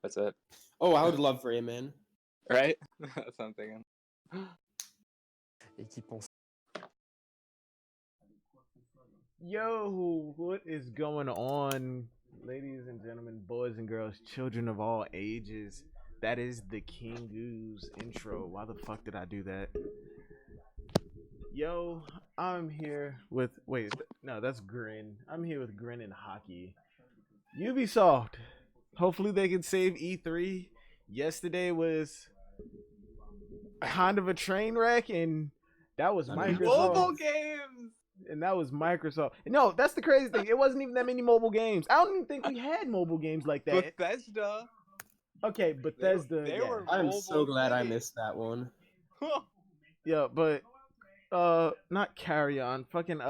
That's it. Oh, I would love Rayman. Right? That's what I'm thinking. Yo, what is going on, ladies and gentlemen, boys and girls, children of all ages? That is the King Goose intro. Why the fuck did I do that? Yo, I'm here with no, that's Grin. I'm here with Grin and Hockey. Ubisoft. Hopefully they can save E3. Yesterday was kind of a train wreck, and that was Microsoft. Mobile games. And that was Microsoft. No, that's the crazy thing. It wasn't even that many mobile games. I don't even think we had mobile games like that. Bethesda. Okay, Bethesda. They yeah. were I'm so glad I games. missed that one. Yeah, but not Carry On. Fucking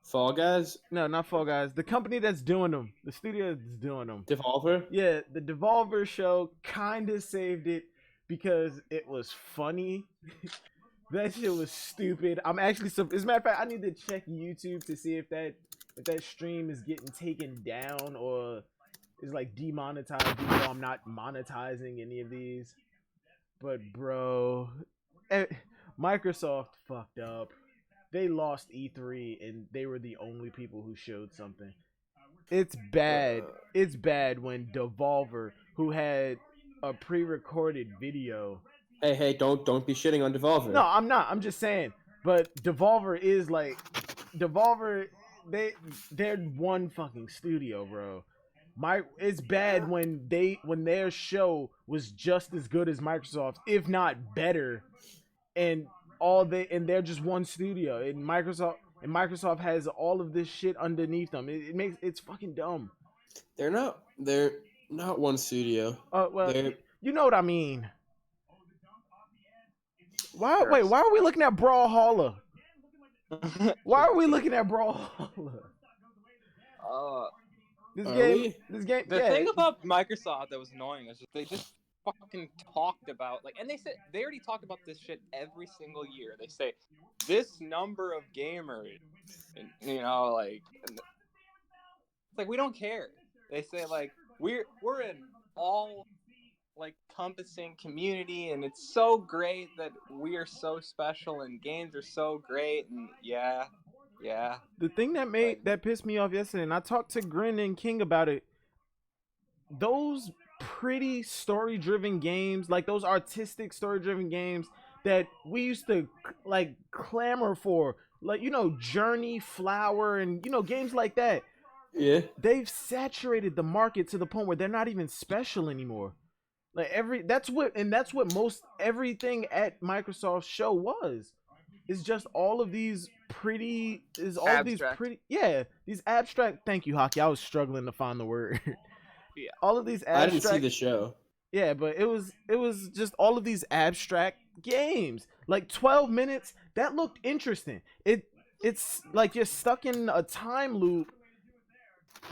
Fall Guys? No, not Fall Guys. The company that's doing them. The studio that's doing them. Devolver? Yeah, the Devolver show kind of saved it because it was funny. That shit was stupid. I'm actually as a matter of fact, I need to check YouTube to see if that stream is getting taken down or is like demonetized, even though I'm not monetizing any of these. But bro, Microsoft fucked up. They lost E3 and they were the only people who showed something. It's bad. It's bad when Devolver, who had a pre-recorded video. Hey, don't be shitting on Devolver. No, I'm not. I'm just saying. But Devolver is like Devolver. They're one fucking studio, bro. It's bad when their show was just as good as Microsoft's, if not better, and they're just one studio. And Microsoft has all of this shit underneath them. It's fucking dumb. They're not one studio. Well, you know what I mean. Why are we looking at Brawlhalla? Why are we looking at Brawlhalla? This game. The thing about Microsoft that was annoying is they just fucking talked about and they said they already talked about this shit every single year. They say this number of gamers, and it's we don't care. They say we're an all encompassing community, and it's so great that we are so special and games are so great, and yeah. The thing that pissed me off yesterday, and I talked to Grin and King about it, those pretty story-driven games, those artistic story-driven games that we used to clamor for, Journey, Flower, and games like that. Yeah. They've saturated the market to the point where they're not even special anymore. That's what most everything at Microsoft's show was. It's just all of these pretty these abstract. Thank you, Hockey. I was struggling to find the word. Yeah. All of these abstract. I didn't see the show. Yeah, but it was just all of these abstract games. 12 minutes, that looked interesting. It's like you're stuck in a time loop.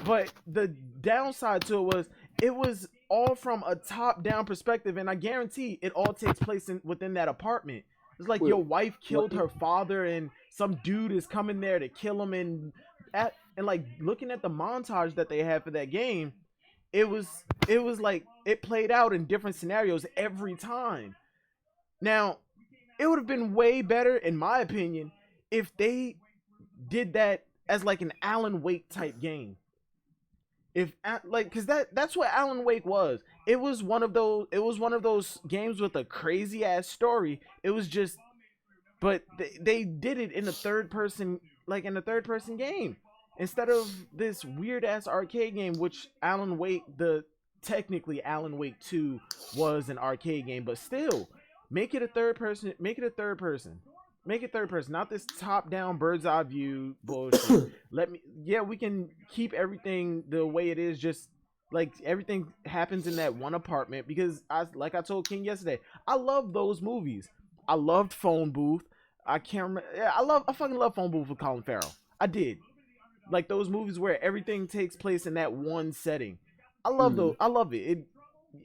But the downside to it was all from a top-down perspective, and I guarantee it all takes place within that apartment. It's your wife killed her father, and some dude is coming there to kill him, and looking at the montage that they had for that game, it was it played out in different scenarios every time. Now, it would have been way better, in my opinion, if they did that as an Alan Wake type game. Because that's what Alan Wake was. It was one of those games with a crazy ass story. It was just, but they did it in a third person game instead of this weird ass arcade game, which technically Alan Wake 2 was an arcade game, but still make it a third person. Make it third person, not this top-down bird's-eye view bullshit. We can keep everything the way it is, just everything happens in that one apartment, because I told King yesterday, I love those movies. I loved Phone Booth. I can't remember. Yeah, I fucking love Phone Booth with Colin Farrell. I did. Those movies where everything takes place in that one setting. I love those. I love it.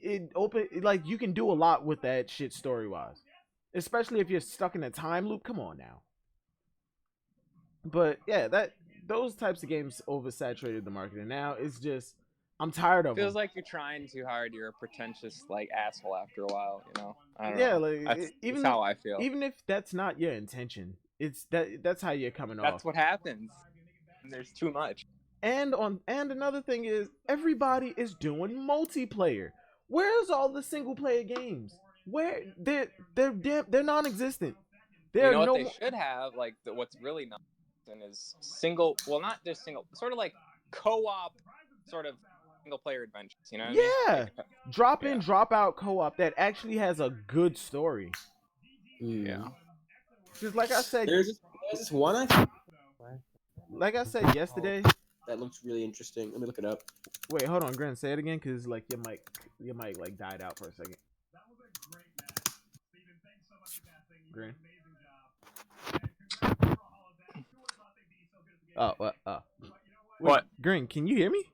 It open you can do a lot with that shit story-wise. Especially if you're stuck in a time loop. Come on now. But yeah, those types of games oversaturated the market, and now it's just I'm tired of Feels them. like you're trying too hard. You're a pretentious like asshole after a while. You know. I don't Yeah, know. like That's how I feel. even if that's not your intention, it's that's how you're coming off. That's what happens. And there's too much. And another thing is everybody is doing multiplayer. Where's all the single player games? Where they're non-existent. You There are know what no they should have? Like what's really nice is single. Well, not just single. Sort of like co-op, sort of single player adventures. You know what I mean? Yeah, drop in, yeah. drop out co-op that actually has a good story. Yeah. Just like I said, There's this one yesterday. that looks really interesting. Let me look it up. Wait, hold on, Grant. Say it again, cause like your mic like died out for a second. Grant. Oh, What? Green, can you hear me?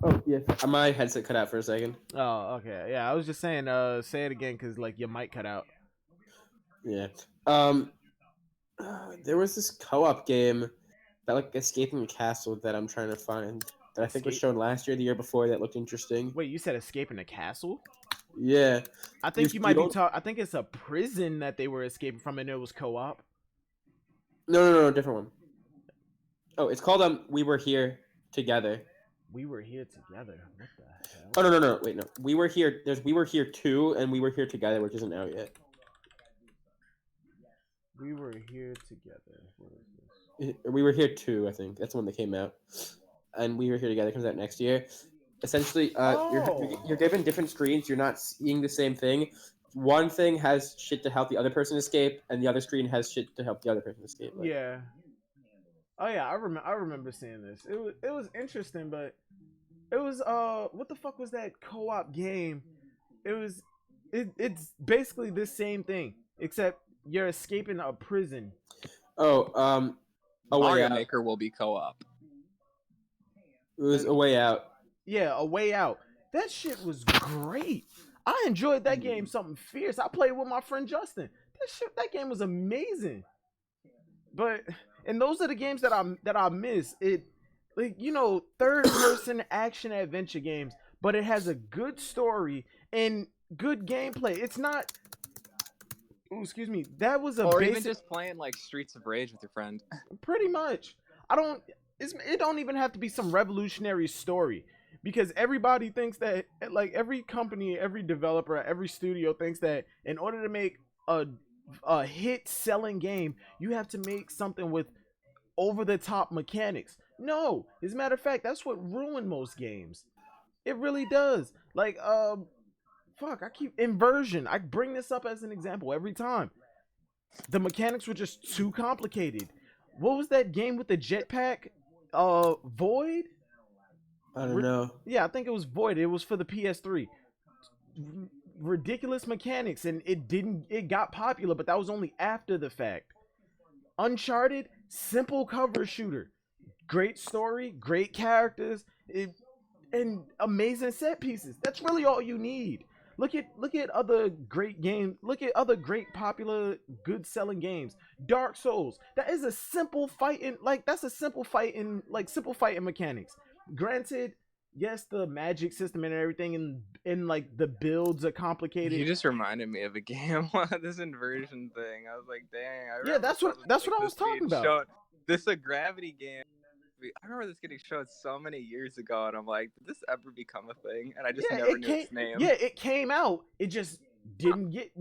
Oh yes, my headset cut out for a second. Oh, okay. Yeah, I was just saying. Say it again, cause like your mic cut out. Yeah. There was this co-op game about like escaping a castle that I'm trying to find that I think was shown last year, the year before. That looked interesting. Wait, you said escaping a castle? Yeah. I think you might be talking. I think it's a prison that they were escaping from, and it was co-op. No, different one. Oh, it's called We Were Here Together. We Were Here Together. What the hell? Oh no! Wait, no. We Were Here. There's We Were Here 2 and We Were Here Together, which isn't out yet. We Were Here Together. What is this? We Were Here 2, I think. That's the one that came out. And We Were Here Together comes out next year. Essentially, you're given different screens. You're not seeing the same thing. One thing has shit to help the other person escape, and the other screen has shit to help the other person escape. Like, yeah. Oh yeah, I remember seeing this. It was interesting, but it was what the fuck was that co-op game? It's basically the same thing, except you're escaping a prison. Mario Maker will be co-op. It was A Way Out. Yeah, A Way Out. That shit was great. I enjoyed that game something fierce. I played with my friend Justin. That game was amazing. And those are the games that I miss. It, like, you know, third person action adventure games, but it has a good story and good gameplay. It's not. Ooh, excuse me. That was a. Or even just playing like Streets of Rage with your friend. Pretty much. It don't even have to be some revolutionary story, because everybody thinks that, like, every company, every developer, every studio thinks that in order to make a hit selling game, you have to make something with over the top mechanics. No, as a matter of fact, that's what ruined most games. It really does. Like Inversion. I bring this up as an example every time. The mechanics were just too complicated. What was that game with the jetpack? Void? I don't know. Yeah, I think it was Void. It was for the PS3. Ridiculous mechanics, and it got popular, but that was only after the fact. Uncharted, simple cover shooter, great story, great characters, and amazing set pieces. That's really all you need. Look at other great games. Look at other great popular good selling games. Dark Souls. That is a simple fighting, simple fighting mechanics. Granted, yes, the magic system and everything and like the builds are complicated. You just reminded me of a game, this inversion thing. I was like, dang. Yeah, that's what I was talking about. This a gravity game. I remember this getting showed so many years ago, and I'm like, did this ever become a thing? And I just never knew its name. Yeah, it came out. It just didn't get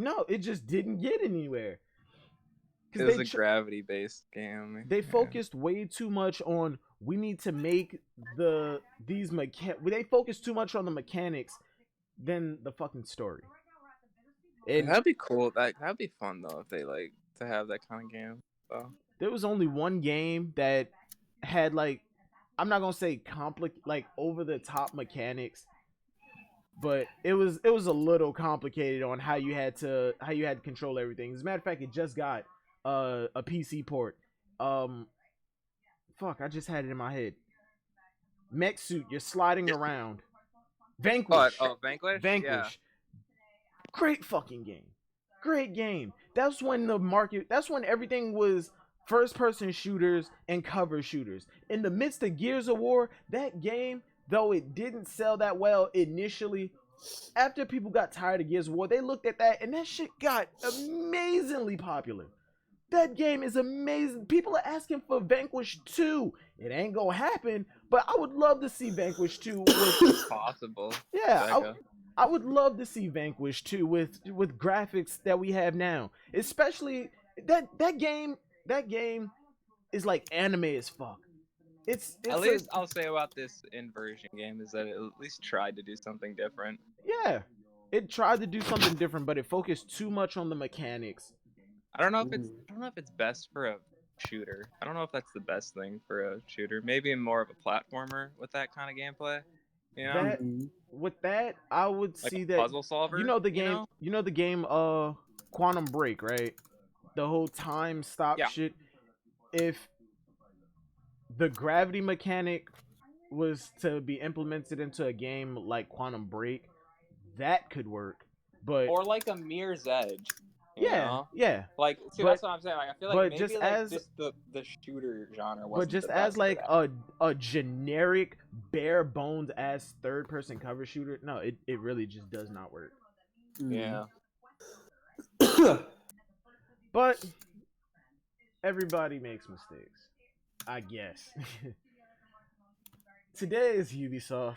anywhere. It was a gravity-based game. They focused way too much on we need to make they focused too much on the mechanics than the fucking story. That'd be cool. That'd be fun though if they like to have that kind of game. So there was only one game that had, like, I'm not gonna say over the top mechanics, but it was a little complicated on how you had to control everything. As a matter of fact, it just got a PC port. I just had it in my head. Mech Suit, you're sliding around. Vanquish. Vanquish. Yeah. Great fucking game. Great game. That's when everything was first person shooters and cover shooters. In the midst of Gears of War, that game, though it didn't sell that well initially, after people got tired of Gears of War, they looked at that and that shit got amazingly popular. That game is amazing. People are asking for Vanquish 2. It ain't gonna happen, but I would love to see Vanquish 2 with Possible. yeah, I would love to see Vanquish 2 with graphics that we have now. Especially that game is like anime as fuck. It's at least I'll say about this inversion game is that it at least tried to do something different. Yeah. It tried to do something different, but it focused too much on the mechanics. I don't know if it's best for a shooter. I don't know if that's the best thing for a shooter. Maybe more of a platformer with that kind of gameplay. You know? With that, I would like see a that puzzle solver. You know the game Quantum Break, right? The whole time stop shit. If the gravity mechanic was to be implemented into a game like Quantum Break, that could work. But or like a Mirror's Edge. Yeah. Like, see, that's what I'm saying. Like, I feel like maybe just like just the shooter genre wasn't. But just the as best like a generic bare bones ass third person cover shooter, no, it really just does not work. Yeah. But everybody makes mistakes, I guess. Today is Ubisoft.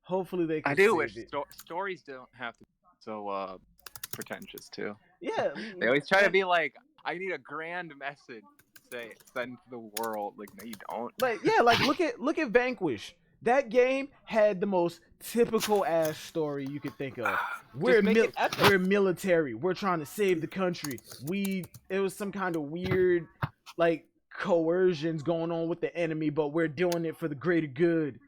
Hopefully they can I do save wish it. Stories don't have to be so pretentious too. Yeah. They always try to be like, I need a grand message to say send to the world. Like, no, you don't. Like look at Vanquish. That game had the most typical ass story you could think of. We're military. We're trying to save the country. It was some kind of weird like coercions going on with the enemy, but we're doing it for the greater good.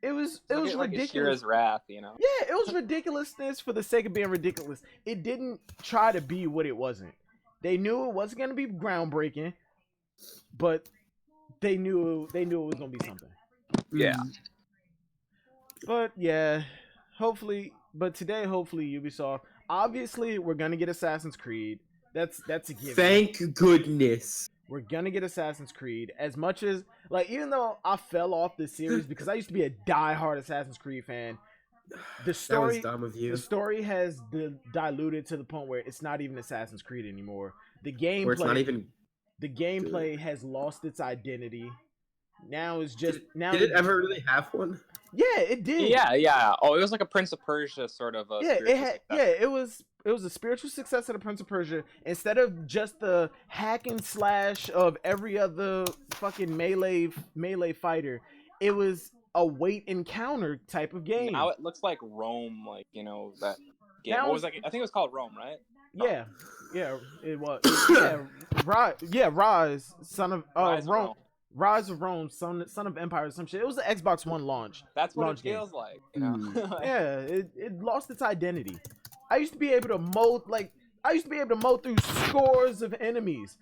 It was ridiculous. Shira's wrath, you know. Yeah, it was ridiculousness for the sake of being ridiculous. It didn't try to be what it wasn't. They knew it wasn't gonna be groundbreaking, but they knew it was gonna be something. Yeah. But yeah, today hopefully Ubisoft. Obviously, we're gonna get Assassin's Creed. That's a given. Thank goodness. We're gonna get Assassin's Creed. As much as even though I fell off the series because I used to be a diehard Assassin's Creed fan, the story that was dumb of you. The story has diluted to the point where it's not even Assassin's Creed anymore. The gameplay has lost its identity. Now it's just Did it ever really have one? Yeah, it did. Yeah. Oh, it was like a Prince of Persia sort of. It was a spiritual successor to Prince of Persia. Instead of just the hack and slash of every other fucking melee fighter, it was a wait encounter type of game. Now it looks like Rome, like that game. What was that? I think it was called Rome, right? Yeah, it was. Rise, son of Rome. Rise of Rome, son of Empire, or some shit. It was the Xbox One launch. That's what it feels like, you know. Yeah, it lost its identity. I used to be able to mow through scores of enemies,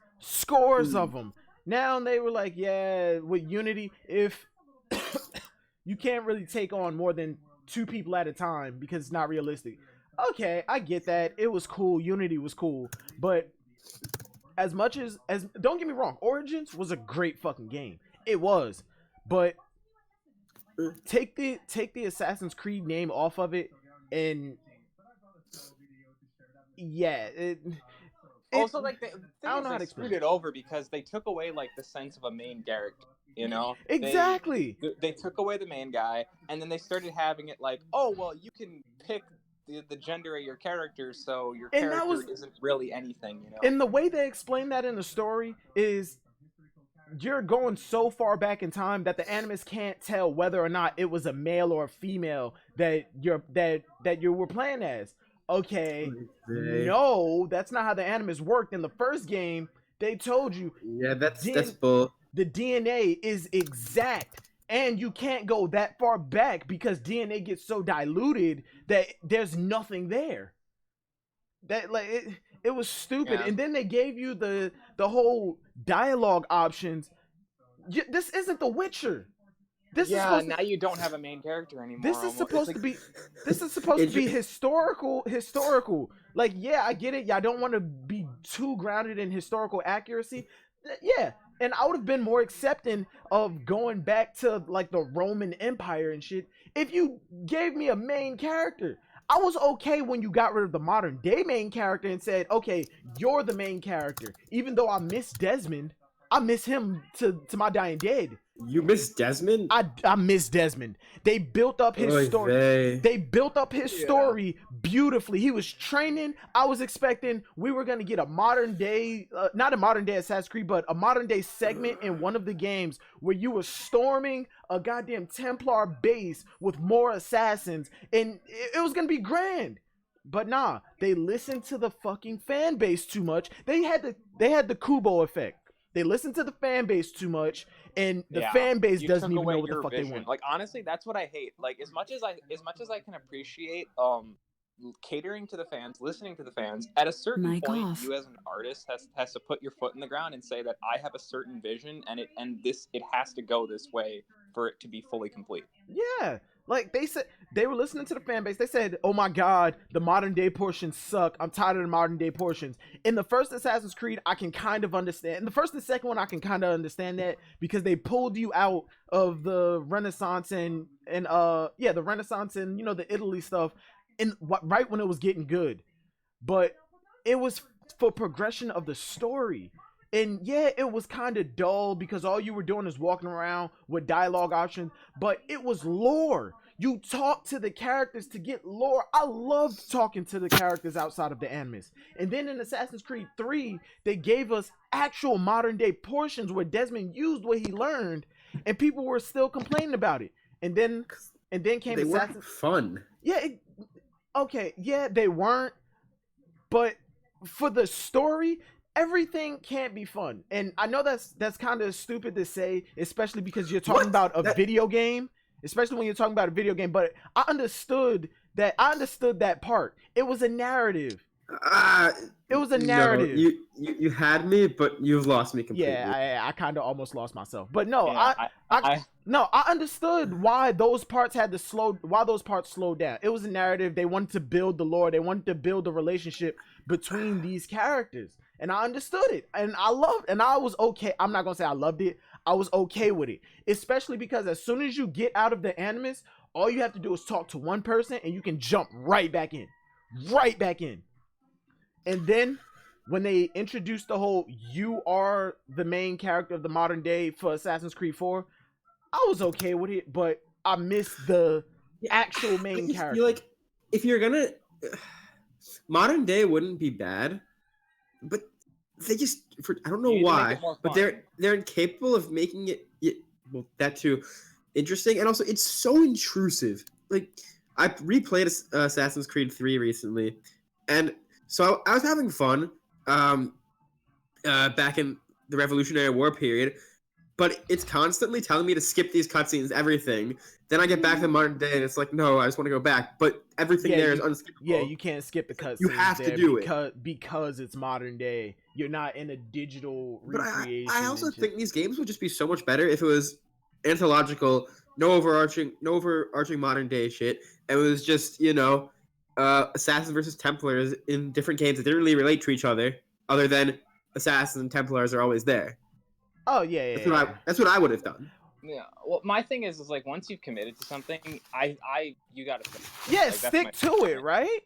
of them. Now they were like, yeah, with Unity, if you can't really take on more than 2 people at a time because it's not realistic. Okay, I get that. It was cool. Unity was cool, but as much as don't get me wrong, Origins was a great fucking game. It was. But take the Assassin's Creed name off of it and also like I don't know how to screwed it over because they took away like the sense of a main character, you know? Exactly. They took away the main guy and then they started having it like, oh well, you can pick the gender of your character, so your character isn't really anything, you know. And the way they explain that in the story is you're going so far back in time that the animus can't tell whether or not it was a male or a female that you were playing as. Okay, no, that's not how the animus worked. In the first game, they told you. Yeah, that's bull. The DNA is exact. And you can't go that far back because DNA gets so diluted that there's nothing there. That it was stupid. Yeah. And then they gave you the whole dialogue options. This isn't The Witcher. Now you don't have a main character anymore. This is supposed to be historical. Like, yeah, I get it. Y'all don't want to be too grounded in historical accuracy. Yeah. and I would have been more accepting of going back to like the Roman Empire and shit if you gave me a main character. I was okay when you got rid of the modern day main character and said, okay, you're the main character. Even though I miss Desmond, I miss him to my dying dead. You miss Desmond? I miss Desmond. They built up his story. They built up his story beautifully. He was training. I was expecting we were going to get a modern day, not a modern day Assassin's Creed, but a modern day segment in one of the games where you were storming a goddamn Templar base with more assassins, and it was going to be grand. But nah, they listened to the fucking fan base too much. They had the Kubo effect. They listen to the fan base too much, and the fan base doesn't even know what the fuck they want. Like, honestly, that's what I hate. Like, as much as I can appreciate catering to the fans, listening to the fans, at a certain point, you as an artist has to put your foot in the ground and say that I have a certain vision, and it has to go this way for it to be fully complete. Yeah. Like, they said, they were listening to the fan base. They said, oh my god, the modern day portions suck. I'm tired of the modern day portions. In the first Assassin's Creed, I can kind of understand. In the first and second one, I can kind of understand that because they pulled you out of the Renaissance and the Renaissance and, you know, the Italy stuff right when it was getting good. But it was for progression of the story. And yeah, it was kind of dull because all you were doing is walking around with dialogue options, but it was lore. You talk to the characters to get lore. I loved talking to the characters outside of the Animus. And then in Assassin's Creed 3, they gave us actual modern day portions where Desmond used what he learned, and people were still complaining about it. And then came they Assassin's weren't fun. Yeah, they weren't, but for the story, everything can't be fun. And I know that's kind of stupid to say, especially because you're talking about a video game, especially when you're talking about a video game, but I understood that part. It was a narrative. It was a narrative. No, you had me, but you've lost me completely. Yeah, I kind of almost lost myself. But no, I understood why those parts slowed down. It was a narrative. They wanted to build the lore. They wanted to build the relationship between these characters. And I understood it, and I was okay. I'm not gonna say I loved it. I was okay with it, especially because as soon as you get out of the Animus, all you have to do is talk to one person, and you can jump right back in. And then when they introduced the whole "you are the main character of the modern day" for Assassin's Creed 4, I was okay with it, but I missed the actual main character. Like, if you're gonna, modern day wouldn't be bad, but they just, I don't know why, but they're incapable of making it that too interesting, and also it's so intrusive. Like, I replayed Assassin's Creed 3 recently, and so I was having fun back in the Revolutionary War period, but it's constantly telling me to skip these cutscenes, everything. Then I get back to the modern day, and it's like, no, I just want to go back. But everything there is unskippable. Yeah, you can't skip the cutscenes. You have to do it because it's modern day. You're not in a digital recreation. But I also think these games would just be so much better if it was anthological, no overarching modern day shit. It was just, you know, Assassins versus Templars in different games that didn't really relate to each other than Assassins and Templars are always there. Oh yeah, that's what I would have done. Yeah. Well, my thing is like once you've committed to something, you gotta stick to it, right?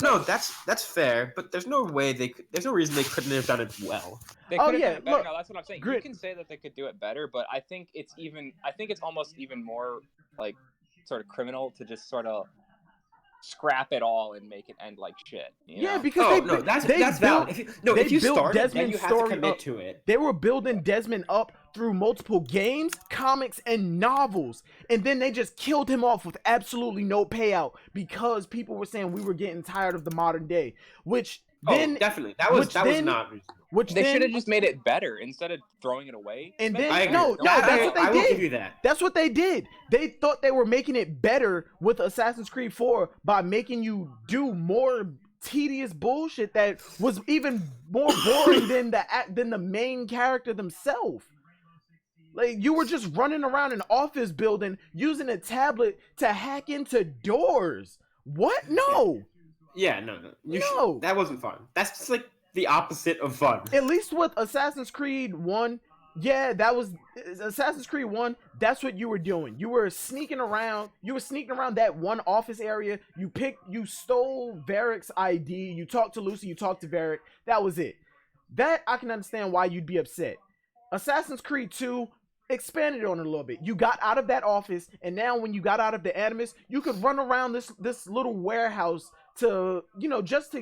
No, that's fair, but there's no reason they couldn't have done it well. They could have done it better. Look, no, that's what I'm saying. You can say that they could do it better, but I think it's almost even more like sort of criminal to just sort of scrap it all and make it end like shit. You know? Because that's valid. If you start it, then you have to commit to it. They were building Desmond up through multiple games, comics, and novels, and then they just killed him off with absolutely no payout because people were saying we were getting tired of the modern day. Definitely that was not reasonable. They should have just made it better instead of throwing it away. And then that's what they did. I will give you that. That's what they did. They thought they were making it better with Assassin's Creed 4 by making you do more tedious bullshit that was even more boring than the main character themselves. Like, you were just running around an office building using a tablet to hack into doors. What? No. Yeah, no. That wasn't fun. That's just like the opposite of fun. At least with Assassin's Creed 1, Yeah, that was Assassin's Creed 1. That's what you were doing. You were sneaking around. You were sneaking around that one office area. You stole Varric's ID. You talked to Lucy. You talked to Varric. That was it. That I can understand why you'd be upset. Assassin's Creed 2 expanded on it a little bit. You got out of that office, and now when you got out of the Animus, you could run around this little warehouse to, just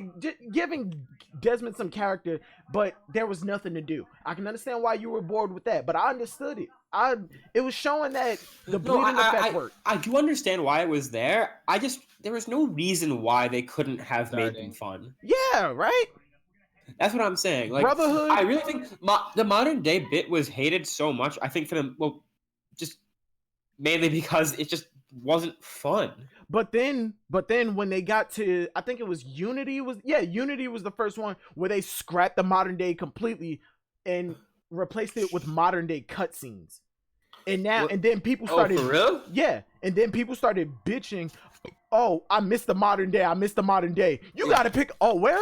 giving Desmond some character, but there was nothing to do. I can understand why you were bored with that, but I understood it. It was showing that the bleeding effect worked. I do understand why it was there. There was no reason why they couldn't have made them fun. Yeah, right? That's what I'm saying. Like, Brotherhood. I really think the modern day bit was hated so much. I think for them, just mainly because it just wasn't fun. But then when they got to, I think it was Unity was the first one where they scrapped the modern day completely and replaced it with modern day cutscenes. And then people started. Oh, for real? Yeah, and then people started bitching. Oh, I missed the modern day. You gotta pick. Oh, wait.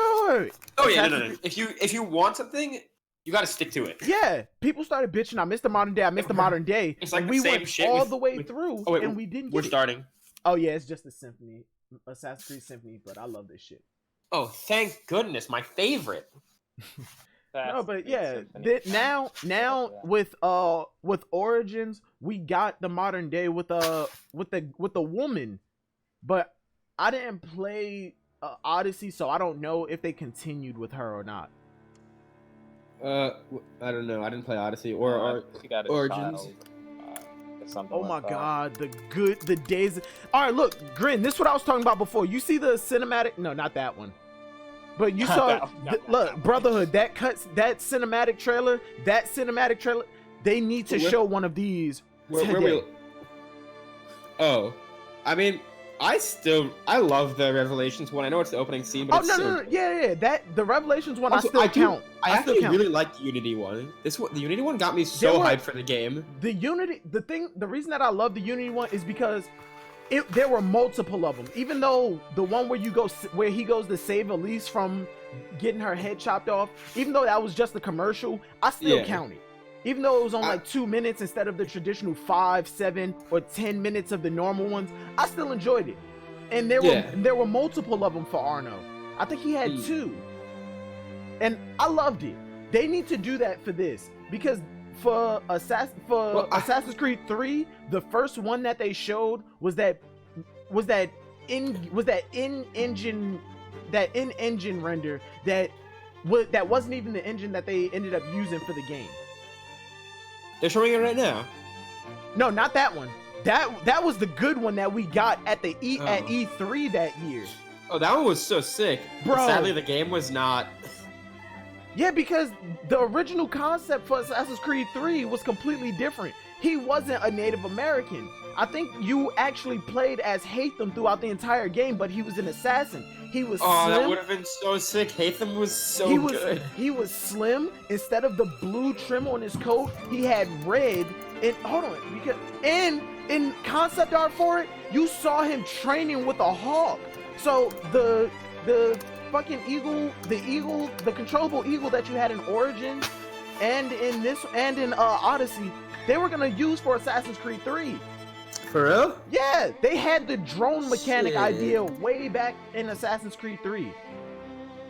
Oh yeah, no. If you want something, you gotta stick to it. Yeah, people started bitching. I missed the modern day. It's like we the same went shit all the way through, oh, wait, and we didn't. We're starting. Oh yeah, it's just a symphony, Assassin's Creed Symphony. But I love this shit. Oh, thank goodness, my favorite. No, but yeah, now with Origins, we got the modern day with the woman, but I didn't play Odyssey, so I don't know if they continued with her or not. I don't know. I didn't play Odyssey or Origins. Oh my god, the days. All right, look, Grin. This is what I was talking about before. You see the cinematic? No, not that one. But you saw, look, Brotherhood. That cinematic trailer. They need to show one of these today. Oh, I mean, I love the Revelations one. I know it's the opening scene, but no, yeah. That the Revelations one, also, I count. I actually really liked the Unity one. The Unity one got me so hyped for the game. The reason that I love the Unity one is because there were multiple of them. Even though the one where he goes to save Elise from getting her head chopped off, even though that was just a commercial, I still count it. Even though it was on like 2 minutes instead of the traditional 5, 7, or 10 minutes of the normal ones, I still enjoyed it. And there were multiple of them for Arno. I think he had 2. And I loved it. They need to do that for this, because for Assassin's Creed 3, the first one that they showed was that in-engine render that wasn't even the engine that they ended up using for the game. They're showing it right now. No, not that one. That was the good one that we got at at E3 that year. Oh, that one was so sick. Bro. But sadly, the game was not. Yeah, because the original concept for Assassin's Creed 3 was completely different. He wasn't a Native American. I think you actually played as Hatham throughout the entire game, but he was an assassin. He was slim. That would have been so sick. Hatham was so good. He was slim. Instead of the blue trim on his coat, he had red. And in concept art for it, you saw him training with a hawk. So the fucking eagle, the controllable eagle that you had in Origins and in Odyssey, they were gonna use for Assassin's Creed 3. For real? Yeah, they had the drone mechanic idea way back in Assassin's Creed 3.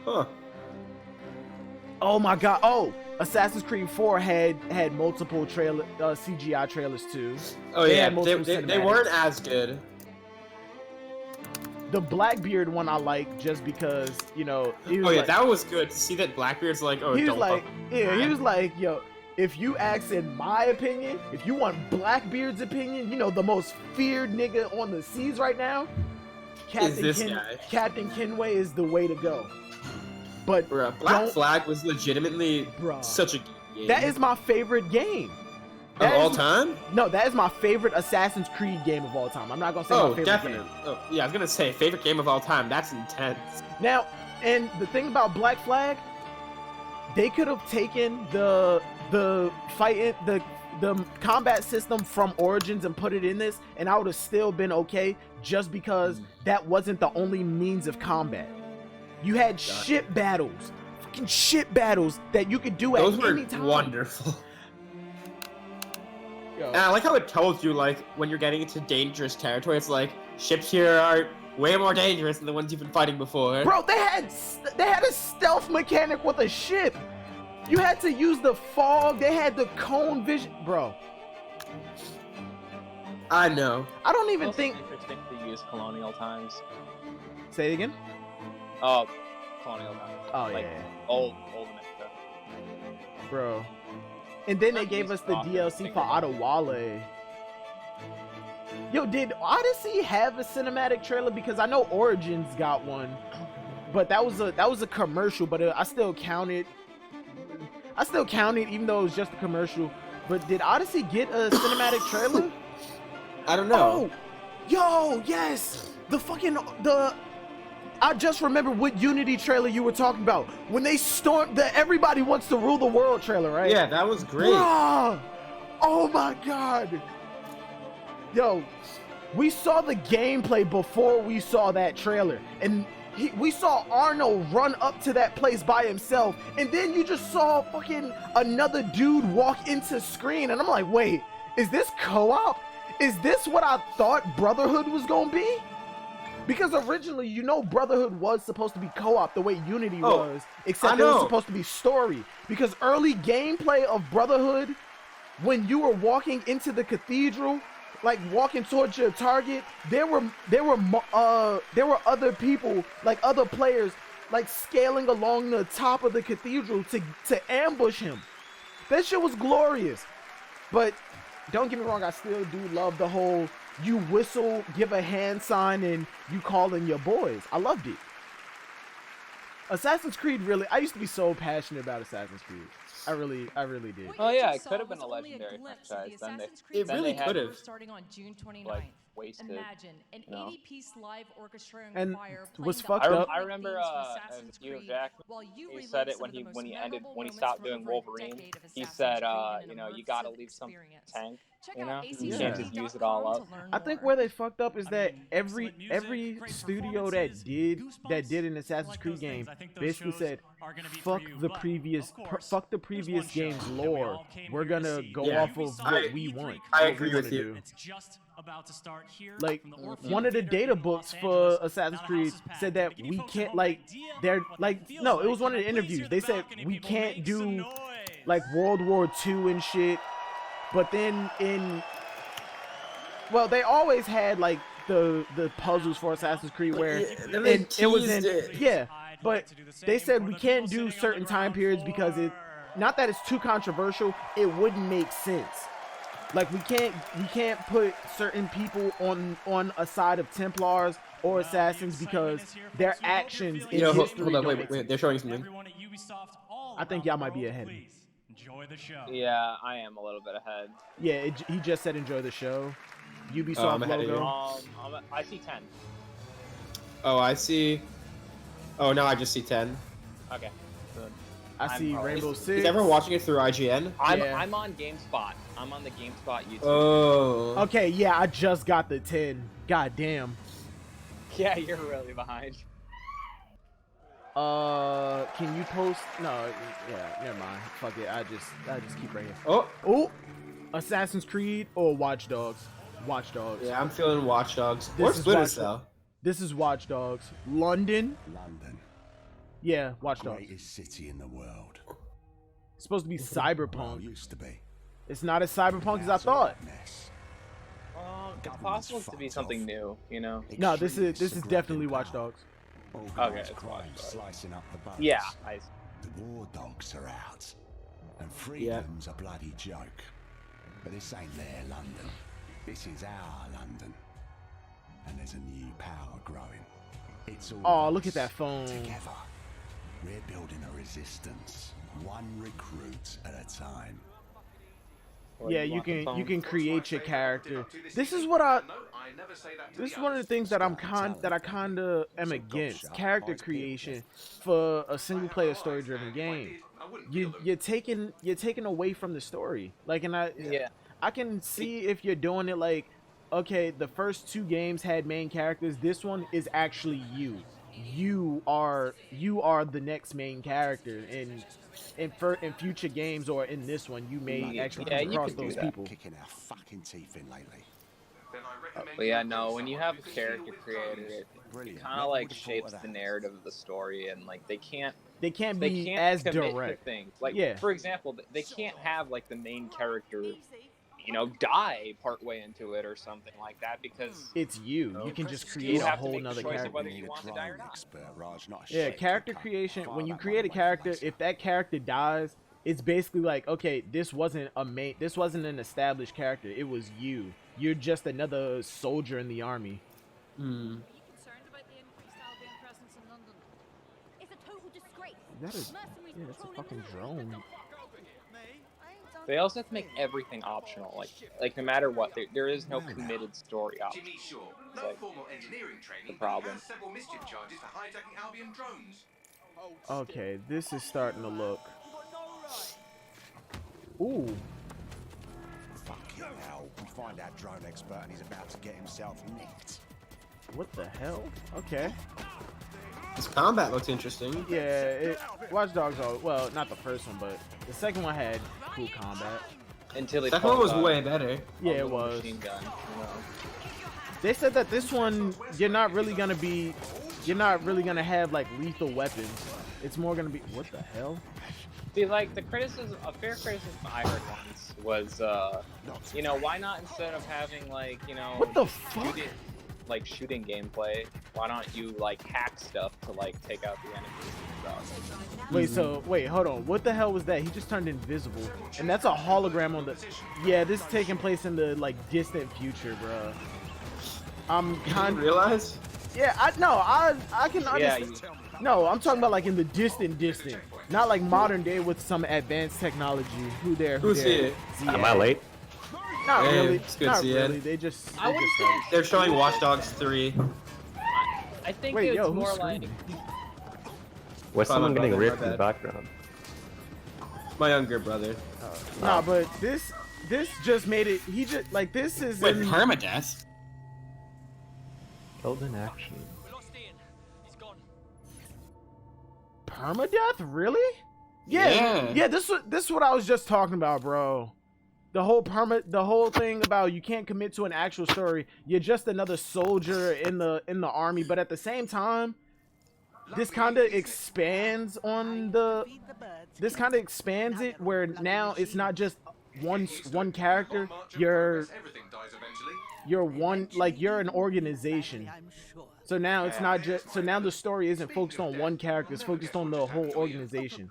Huh. Oh my god. Oh, Assassin's Creed 4 had multiple CGI trailers too. Oh yeah, they weren't as good. The Blackbeard one I like just because, he was that was good to see that Blackbeard's like, he was like, yo, if you ask in my opinion, if you want Blackbeard's opinion, the most feared nigga on the seas right now, Captain Kenway is the way to go. But Black Flag was legitimately such a good game. That is my favorite game. Of all time? No, that is my favorite Assassin's Creed game of all time. I'm not gonna say my favorite game. Oh, yeah, I was gonna say favorite game of all time. That's intense. Now, and the thing about Black Flag, they could have taken the combat system from Origins and put it in this, and I would have still been okay, just because that wasn't the only means of combat. You had fucking ship battles that you could do at any time. Those were wonderful. Yo. And I like how it tells you, like, when you're getting into dangerous territory, it's like, ships here are way more dangerous than the ones you've been fighting before. Bro, they had a stealth mechanic with a ship. You had to use the fog. They had the cone vision, bro. I know. I don't even Also think. interesting to use colonial times. Say it again. Oh, colonial times. Oh Like, yeah, Old America. bro. And then they Not gave used us the often, DLC think for about Adewale. Yo, did Odyssey have a cinematic trailer? Because I know Origins got one, but that was a commercial. But I still counted. Even though it was just a commercial. But did Odyssey get a cinematic trailer? I don't know. Oh, yo, yes. I just remember what Unity trailer you were talking about. When they stormed the Everybody Wants to Rule the World trailer, right? Yeah, that was great. Bruh! Oh my god. Yo, we saw the gameplay before we saw that trailer. And we saw Arnold run up to that place by himself. And then you just saw fucking another dude walk into screen. And I'm like, wait, is this co-op? Is this what I thought Brotherhood was gonna be? Because originally, you know, Brotherhood was supposed to be co-op the way Unity was, except it was supposed to be story. Because early gameplay of Brotherhood, when you were walking into the cathedral, like walking towards your target, there were other people, like other players, like scaling along the top of the cathedral to ambush him. That shit was glorious. But don't get me wrong, I still do love the whole you whistle, give a hand sign, and you call in your boys. I loved it. Assassin's Creed I used to be so passionate about Assassin's Creed. I really did. Oh yeah, it could have been a legendary franchise. Then It really could have. Starting on June 29th. Like wasted. Imagine an you know? 80-piece live orchestra And choir what's playing fucked the up- I remember Assassin's Hugh Creed, Jackman. while you He relive said it some when of the he most when he memorable when he moments stopped from doing over a Wolverine. decade of He Assassin's said, Creed in you an know, you gotta immersive leave some experience. tank. Check You out know, you Yeah. can't just use it all up. acdv.com to learn I think more. where they fucked up is that mean, every excellent music, great studio performances, that did an goosebumps, Assassin's like Creed those game things. I think those basically shows said, are gonna be fuck for you. the But, previous of course, fuck the there's previous one show game's that we lore. all came We're here to gonna see. go Yeah. off of Ubisoft what we E3 want. I what agree we with wanna you. do. It's just about to start here Like from the Orpheum one of the Theater data in books Los for Angeles. Assassin's Now the Creed house is packed. said To that give we you folks at can't home like an idea they're of what like that feels no, it was like, one of can the I please hear interviews. the They said balcony we people can't make some do noise? like World War II and shit. But then they always had like the puzzles for Assassin's Creed where then they and it was in teased it. yeah, I'd but like to do the they same said for we the can't people do sitting on certain the time ground periods because floor. not that it's too controversial, it wouldn't make sense. Like we can't put certain people on a side of Templars or Well, Assassins the because excitement is here, their folks. We hope you're actions feeling in Yo, history hold on, don't make wait, sense. they're showing something. Everyone at Ubisoft all I think around y'all the might be world, ahead. Please enjoy the show. Yeah, I am a little bit ahead. Yeah, he just said enjoy the show. I'm Ubisoft ahead of you. logo. I see 10. Oh, I see. Oh, now I just see 10. Okay. Good. I see probably- Rainbow Is Six. everyone watching it through IGN? I'm Yeah. on GameSpot. I'm on the GameSpot YouTube. Oh. Okay, yeah, I just got the 10. God damn. Yeah, you're really behind. Can you post? No, yeah, never mind. Fuck it. I just keep right here. Oh. Oh, Assassin's Creed or Watch Dogs? Watch Dogs. Yeah, I'm feeling Watch Dogs. This Or is Splinter Watch Cell. This is Watch Dogs. London. London, Yeah, Watch Dogs. greatest city in the world. It's supposed to be Well, cyberpunk. used to be. It's not as cyberpunk as I thought. Mess. It's possible to be something new, you know? No, this is Extreme definitely selective Watch power. Dogs. Organised it's crime Watch Dogs. slicing up the bugs. Yeah, The war dogs are out, and freedom's a bloody joke. But this ain't their London. This is our London. And there's a new power growing. It's all Oh, of look at us. that phone. Together, we're building a resistance, one recruit at a time. Yeah, you can create your character. This is what this is one of the things that I kind of am against character creation for a single player story driven game. You're taking away from the story. Like, and I can see if you're doing it like, okay, the first two games had main characters. This one is actually you. you are the next main character, and in future games or in this one, you may actually Yeah, come you across could do those that. people. Kicking our fucking teeth in lately. But yeah, no, when you have a character creator, it Brilliant. kind of Never like would've thought shapes of the that. narrative of the story, and like they can't be as commit direct. to things. Like Yeah. for example, they can't have like the main character, die partway into it or something like that because It's you. You can Press just the create you a have to whole make the nother choice character. of whether We you need a want to die or drone not. expert, Raj, not a Yeah, shit character kicker. creation. Fire When you that create a one away from character, later. if that character dies, it's basically like, okay, this wasn't an established character. It was you. You're just another soldier in the army. Hmm. Are you concerned about the increased Albion presence in London? It's a total disgrace. That is, Mercenaries yeah, that's a patrolling fucking the drone. They also have to make everything optional. Like no matter what, there is no committed story option. Jimmy Shaw, It's no like formal engineering the training, but problem. has several mischief charges for hijacking Albion drones. Okay, this is starting to look. Ooh. Fucking hell. We find our drone expert and he's about to get himself nicked. What the hell? Okay. This combat looks interesting. Yeah, Watch Dogs are, well, not the first one, but the second one had cool combat. Until they Second one was pulled, way better. Yeah, a it little was. machine gun, They said that this one, you're not really gonna have like lethal weapons. It's more gonna be, what the hell? See, like a fair criticism I heard once was, why not instead of having like, What the fuck? shooting gameplay, why don't you like hack stuff to like take out the enemies and stuff? Wait, hold on. What the hell was that? He just turned invisible, and that's a hologram on the. Yeah, this is taking place in the like distant future, bro. I'm kind of realize. Yeah, I can understand. Yeah, No, I'm talking about like in the distant, not like modern day with some advanced technology. Who's here? Am I late? Not Hey, really. it's good Not to see really. you. They just. I wouldn't say They're showing Watch Dogs 3. I think Wait, it's yo, who's more like screaming? Was Probably someone getting brother, ripped my in the bad. background? My younger brother. Nah, but this just made it. He just like this is. Wait, in- permadeath? Killed in action. Permadeath, really? Yeah. This is what I was just talking about, bro. The whole thing about you can't commit to an actual story. You're just another soldier in the army, but at the same time, this kind of expands it where now it's not just one character. You're an organization. So now it's not just. So now the story isn't focused on one character. It's focused on the whole organization.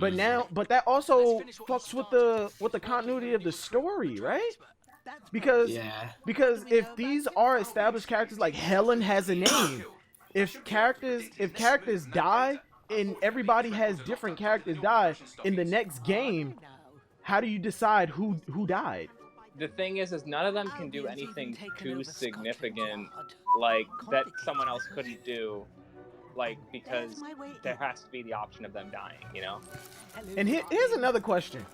But that also fucks with the continuity of the story, right? Because if these are established characters, like Helen has a name. If characters die and everybody has different characters die in the next game, how do you decide who died? The thing is none of them can do anything too significant, like that someone else couldn't do, like because there has to be the option of them dying, And here's another question.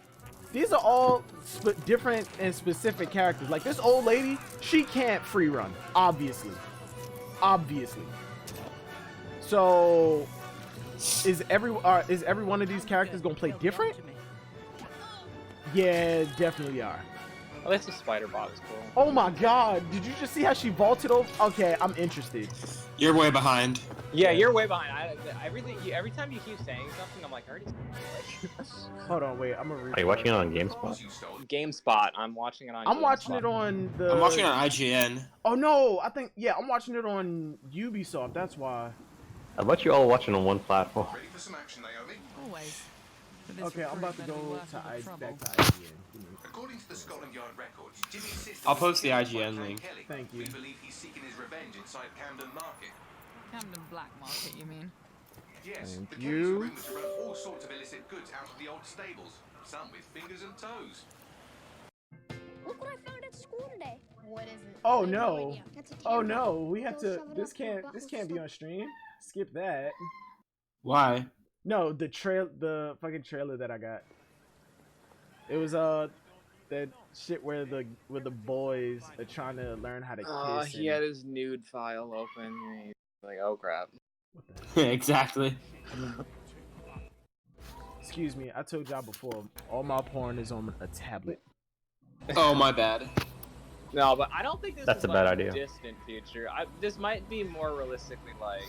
These are all different and specific characters. Like this old lady, she can't free run, obviously. So, is every one of these characters gonna play different? Yeah, definitely are. At least the spider bot is cool. Oh my god, did you just see how she vaulted over? Okay, I'm interested. You're way behind. Yeah, you're way behind. Every time you keep saying something, I'm like, I already. Hold on, wait, I'm gonna read. Are you watching it on GameSpot? GameSpot. I'm watching it on. I'm watching it on the. I'm watching it on IGN. Oh no, I'm watching it on Ubisoft. That's why. I bet you all watching on one platform. Ready for some action, Naomi? Always. Okay, I'm about to go back to IGN. According to the Scotland Yard records, Jimmy's sister... I'll post the IGN link. Kelly. Thank you. We believe he's seeking his revenge inside Camden Market. Camden Black Market, you mean? Yes, Thank the Kellys you. are rumoured to run all sorts of illicit goods out of the old stables. Some with fingers and toes. Look what I found at school today. What is it? Oh no. That's a Oh terror. no, we have Go to. shove it This up your can't be butthole. on stream. Skip that. Why? No, the fucking trailer that I got. It was that shit where the boys are trying to learn how to kiss. He had his nude file open. Like, oh crap. Exactly. Excuse me, I told y'all before, all my porn is on a tablet. Oh, my bad. No, but I don't think this That's is a like bad idea. distant future. This might be more realistically like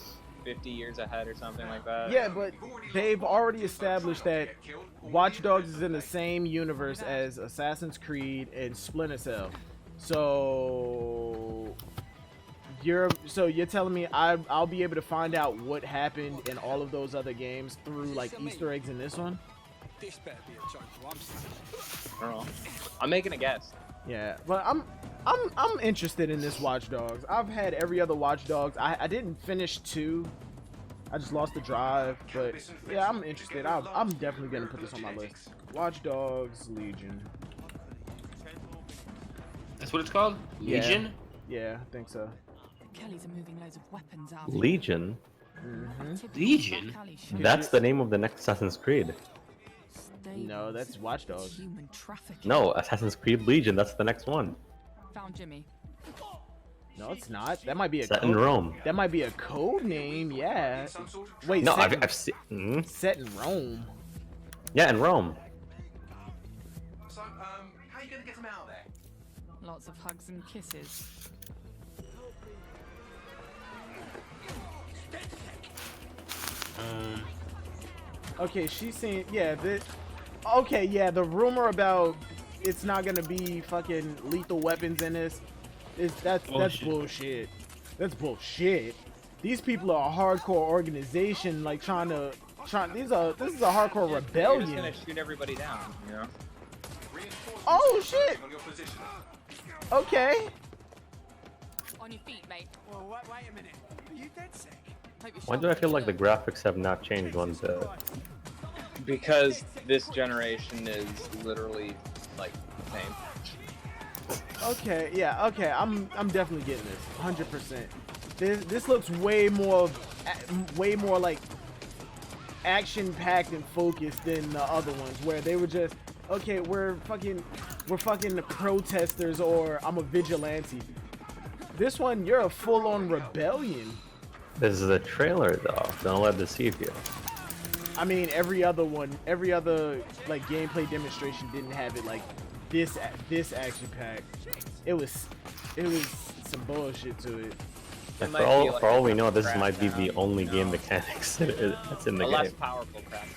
50 years ahead or something like that. Yeah, but they've already established that Watch Dogs is in the same universe as Assassin's Creed and Splinter Cell. So you're telling me I'll be able to find out what happened in all of those other games through like Easter eggs in this one? This better be a joke. I don't know. I'm making a guess. Yeah, but I'm interested in this Watch Dogs. I've had every other Watch Dogs. I didn't finish 2. I just lost the drive, but yeah, I'm interested. I'm definitely gonna put this on my list. Watch Dogs Legion. That's what it's called? Legion? Yeah, I think so. Kellys are moving loads of weapons out. Legion? Legion? That's the name of the next Assassin's Creed. No, that's Watch Dogs. Human trafficking. No, Assassin's Creed Legion, that's the next one. Found Jimmy. No, it's not. That might be a Set in Rome. That might be a code name, yeah. Wait, No, set in- I've seen... set in Rome. Yeah, in Rome. So, how are you gonna get him out of there? Lots of hugs and kisses. Okay, she's saying, yeah, okay, yeah, the rumor about it's not gonna be fucking lethal weapons in this that's bullshit. That's bullshit. These people are a hardcore organization, like this is a hardcore You're rebellion. just gonna shoot everybody down, you know? Oh shit! Okay. On your feet, mate. Well, wait a minute. Are you dead sick? Why do I feel like the graphics have not changed one bit? Because this generation is literally like the same. Okay, yeah, okay. I'm definitely getting this, 100%. This looks way more like action-packed and focused than the other ones, where they were just, okay, we're fucking protesters, or I'm a vigilante. This one, you're a full-on rebellion. This is a trailer though, don't let it deceive you. I mean, every other like gameplay demonstration didn't have it like this action pack. It was some bullshit to it. And for all we know, this might be the only game mechanics that's in the a game. less powerful crap.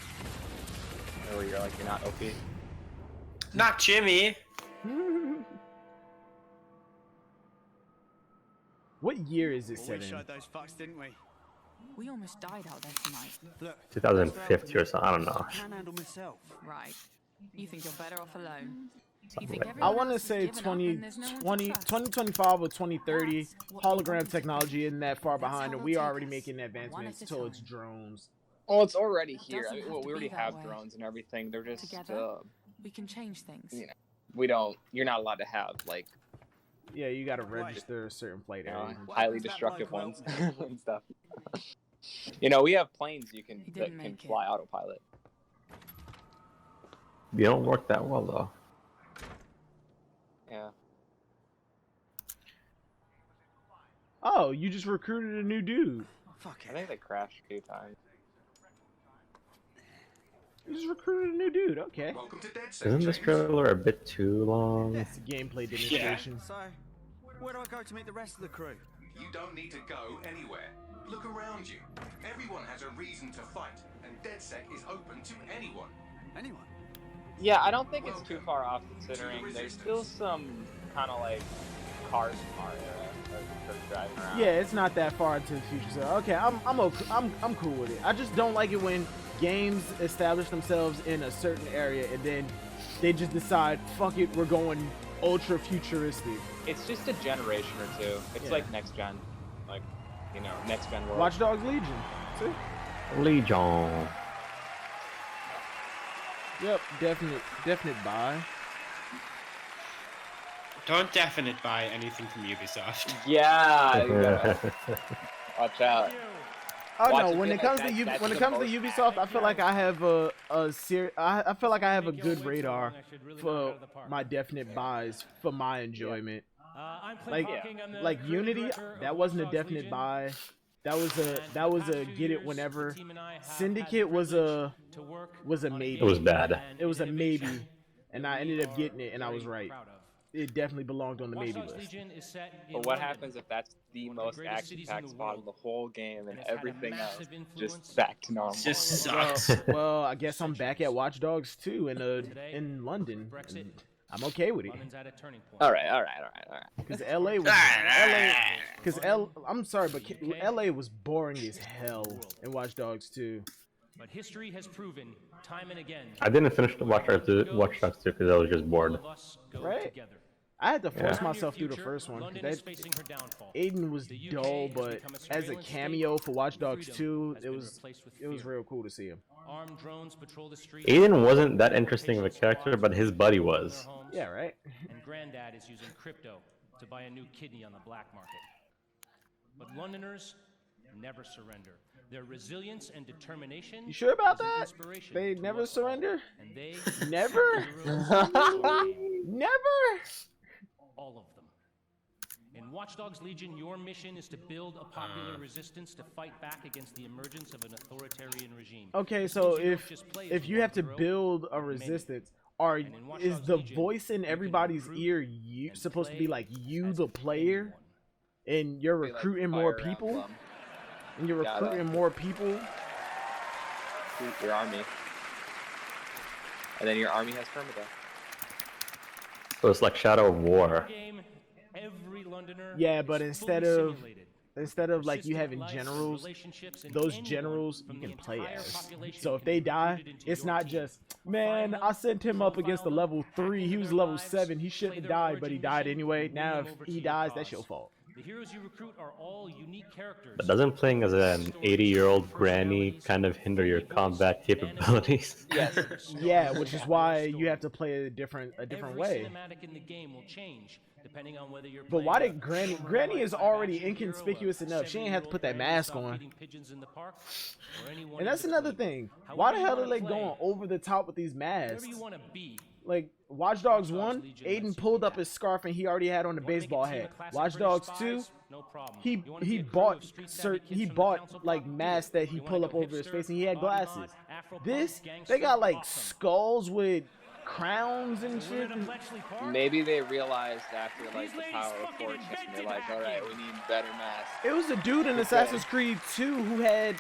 Where you're like, you're not OP. Not Jimmy. What year is it Well, set we in? showed those fucks, didn't we? We almost died out there tonight. Look, 2050 or so, I don't know. I can handle myself. Right. You think you're better off alone? You Something think like I everyone want to else has say given up 20, and there's no one to 20, trust? 2025 or 2030. That's what they Hologram want. technology isn't that far That's how behind, and they'll we take already us, making one advancements at a towards time. drones. Well, it's already It here. doesn't I mean, have well, to we be already that have way. drones and everything. They're just, Together, we can change things. you know, we don't. You're not allowed to have like, Yeah, you got to register a certain flight you know, area. highly destructive ones and stuff. You know, we have planes He that didn't can make it. fly autopilot. They don't work that well though. Yeah. Oh, you just recruited a new dude. Fuck I it. think they crashed a few times. You just recruited a new dude. Okay. Welcome to Dead Set, Isn't this James. trailer a bit too long? It's a gameplay demonstration. So, where do I go to meet the rest of the crew? You don't need to go anywhere. Look around you. Everyone has a reason to fight, and DedSec is open to anyone. Anyone? Yeah, I don't think it's too far off considering there's still some kind of like cars from our era that are driving around. Yeah, it's not that far into the future. So okay, I'm cool with it. I just don't like it when games establish themselves in a certain area and then they just decide, fuck it, we're going ultra futuristic. It's just a generation or two. It's Yeah. like next gen, like, you know, next gen world. Watch Dogs Legion. See? Legion. Yep, definite buy. Don't definite buy anything from Ubisoft. Yeah, you gotta watch out. Oh Watch no, it when be it like comes that- to that's when it the comes to most Ubisoft, I feel like I have I feel like I have a good radar for my definite buys for my enjoyment. Like Unity, that wasn't a definite buy. That was a get it whenever. Syndicate was a maybe. It was bad. It was a maybe, and I ended up getting it, and I was right. It definitely belonged on the maybe list. But what happens if that's the most action-packed spot in the whole game and everything else just back to normal? It just sucks. Well, I guess I'm back at Watch Dogs 2 in London. I'm okay with it. All right. Because LA was I'm sorry, but LA was boring as hell in Watch Dogs 2. But history has proven time and again. I didn't finish the Watch Dogs 2 because I was just bored. Right? I had to force myself through the first one. Aiden was dull, but as a cameo for Watch Dogs 2, it was real cool to see him. Aiden wasn't that interesting of a character, but his buddy was. Yeah, right? And Granddad is using crypto to buy a new kidney on the black market. But Londoners never surrender. Their resilience and determination. You sure about that? They never surrender? And they never? Never? All of them. In Watch Dogs Legion, your mission is to build a popular resistance to fight back against the emergence of an authoritarian regime. Okay, so if you have to build a resistance, is the voice in everybody's ear supposed to be like you, the player, and you're recruiting more people? And you're recruiting more people? Your army. And then your army has permadeath. So it's like Shadow of War. Yeah, but instead of like you having generals, those generals you can play as. So if they die, it's not just, man, I sent him up against the level 3, he was level 7, he shouldn't have died, but he died anyway. Now if he dies, that's your fault. The heroes you recruit are all unique characters. But doesn't playing as an 80-year-old granny kind of hinder your combat capabilities? Yes. Yeah, which is why you have to play a different way. Cinematic in the game will change depending on whether you're But why did Granny is already inconspicuous enough. She ain't have to put that mask on. And that's another thing. Why the hell are they going over the top with these masks? Like Watch Dogs 1, Aiden pulled up his scarf and he already had on the baseball hat. Watch Dogs 2, he bought like masks that he pulled up over his face and he had glasses. This, they got like skulls with crowns and shit. Maybe they realized after like the power of fortune, they're like, all right, we need better masks. It was a dude in Assassin's Creed 2 who had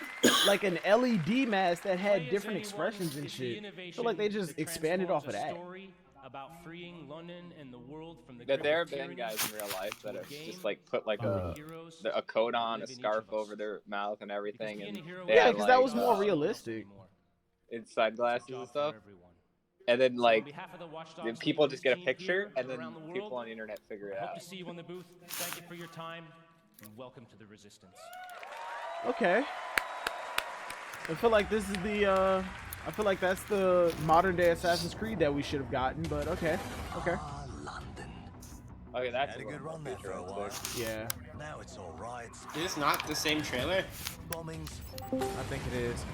like an LED mask that had different expressions and shit. So like they just expanded off of that. About freeing London and the world from the there have been guys in real life that have just like put like a coat on, a scarf over their mouth and everything, and yeah, because that was more realistic. Inside glasses and stuff. And then like people just get a picture, and then people on the internet figure it out. Hope to see you on the booth. Thank you for your time, and welcome to the Resistance. Okay. I feel like this is the I feel like that's the modern day Assassin's Creed that we should have gotten, but okay. Okay. Okay, that's a good run there for a while. Yeah. Now it's all right. Is this not the same trailer? Bombings. I think it is.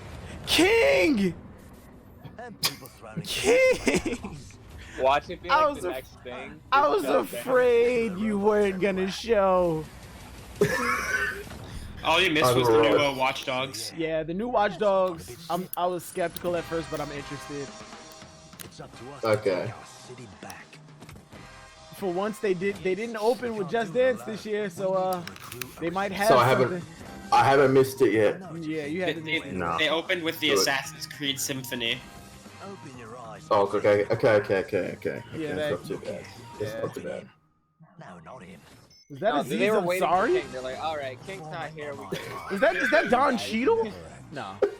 King! King! Watch it be like the next thing. I was afraid you weren't gonna show. All you missed was the new Watch Dogs. Yeah, the new Watch Dogs. I was skeptical at first, but I'm interested. Okay. For once, they didn't open with Just Dance this year, so they might have. So I something. haven't missed it yet. Yeah, you haven't missed it. No. They opened with the Assassin's Creed Symphony. Oh, okay. Yeah, that's not too bad. It's not too bad. No, not him. Is that Aziz they were waiting for Ansari? King. They're like, all right, King's not here. Is that Don Cheadle? No. Wait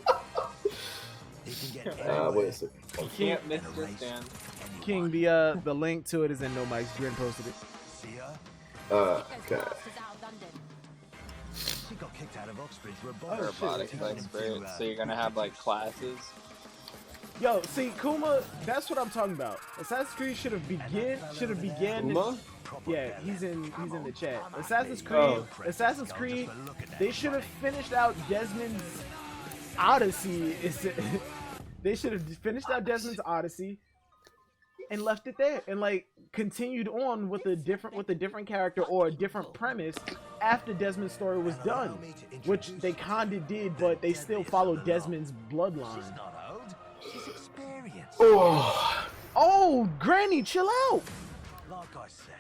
a second. You can't miss this, Dan. King, the link to it is in No Mike's. Grin posted it. Okay. She got kicked out of Oxbridge Robotics expert. So you're gonna have like classes. Yo, see, Kuma, that's what I'm talking about. Assassin's Creed should have began. Kuma? Yeah, he's in the chat. Assassin's Creed, they should have finished out Desmond's Odyssey. They should have finished out Desmond's Odyssey and left it there and like continued on with a different character or a different premise after Desmond's story was done, which they kinda did, but they still followed Desmond's bloodline. She's experienced. Oh, Granny, chill out. Like I said,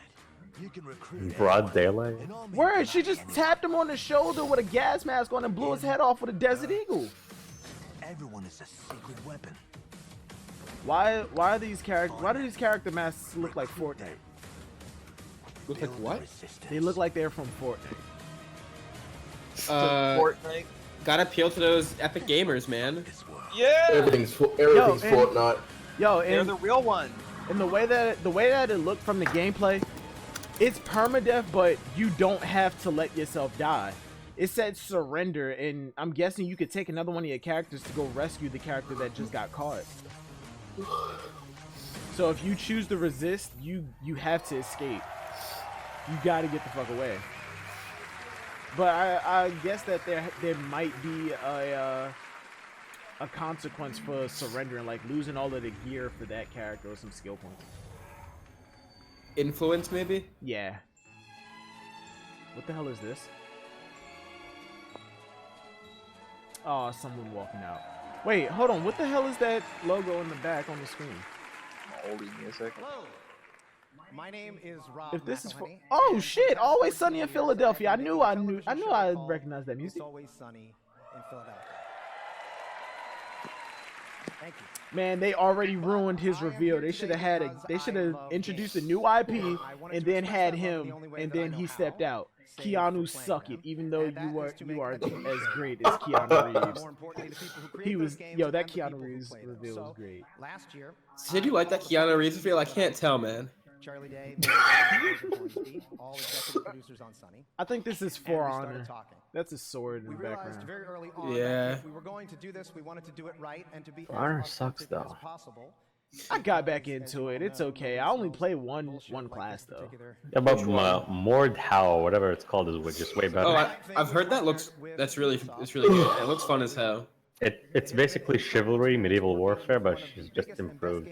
you can recruit Broad daylight. Word, she just tapped him on the shoulder with a gas mask on and blew his head off with a Desert Eagle. Everyone is a secret weapon. Why do these character masks look like Fortnite? Look like what? They look like they're from Fortnite. Fortnite. Gotta appeal to those epic gamers, man. Yeah. Everything's Fortnite. Yo, They're and the real ones. And the way that it looked from the gameplay, it's permadeath, but you don't have to let yourself die. It said surrender, and I'm guessing you could take another one of your characters to go rescue the character that just got caught. So if you choose to resist, you have to escape. You gotta get the fuck away. But I guess that there might be a consequence for surrendering, like losing all of the gear for that character or some skill points. Influence, maybe? Yeah. What the hell is this? Oh, someone walking out. Wait, hold on. What the hell is that logo in the back on the screen? Oldie music. Hello. My name is Rob. If this is for McElhenney, oh and shit! this Always is Sunny in the Philadelphia. I knew I television show called recognized that It's music. Always Sunny in Philadelphia. Thank you. Man, they already ruined his reveal. They should have introduced a new IP and then had him, and then he stepped out. Keanu suck it, even though you are as great as Keanu Reeves. He was that Keanu Reeves reveal was great. Last year, Did you like that Keanu Reeves reveal? I can't tell, man. Charlie Day, all executive producers on Sunny. I think this is For Honor. That's a sword in We the realized background. very early on Yeah. that if we were going to do this, we wanted to do it right and to be Honor as sucks, authentic as though. possible. I got back into it. It's okay. I only play one class though. Yeah, but Mordhau, whatever it's called, is just way better. Oh, I've heard that's really good. It looks fun as hell. It's basically chivalry, medieval warfare, but she's just improved.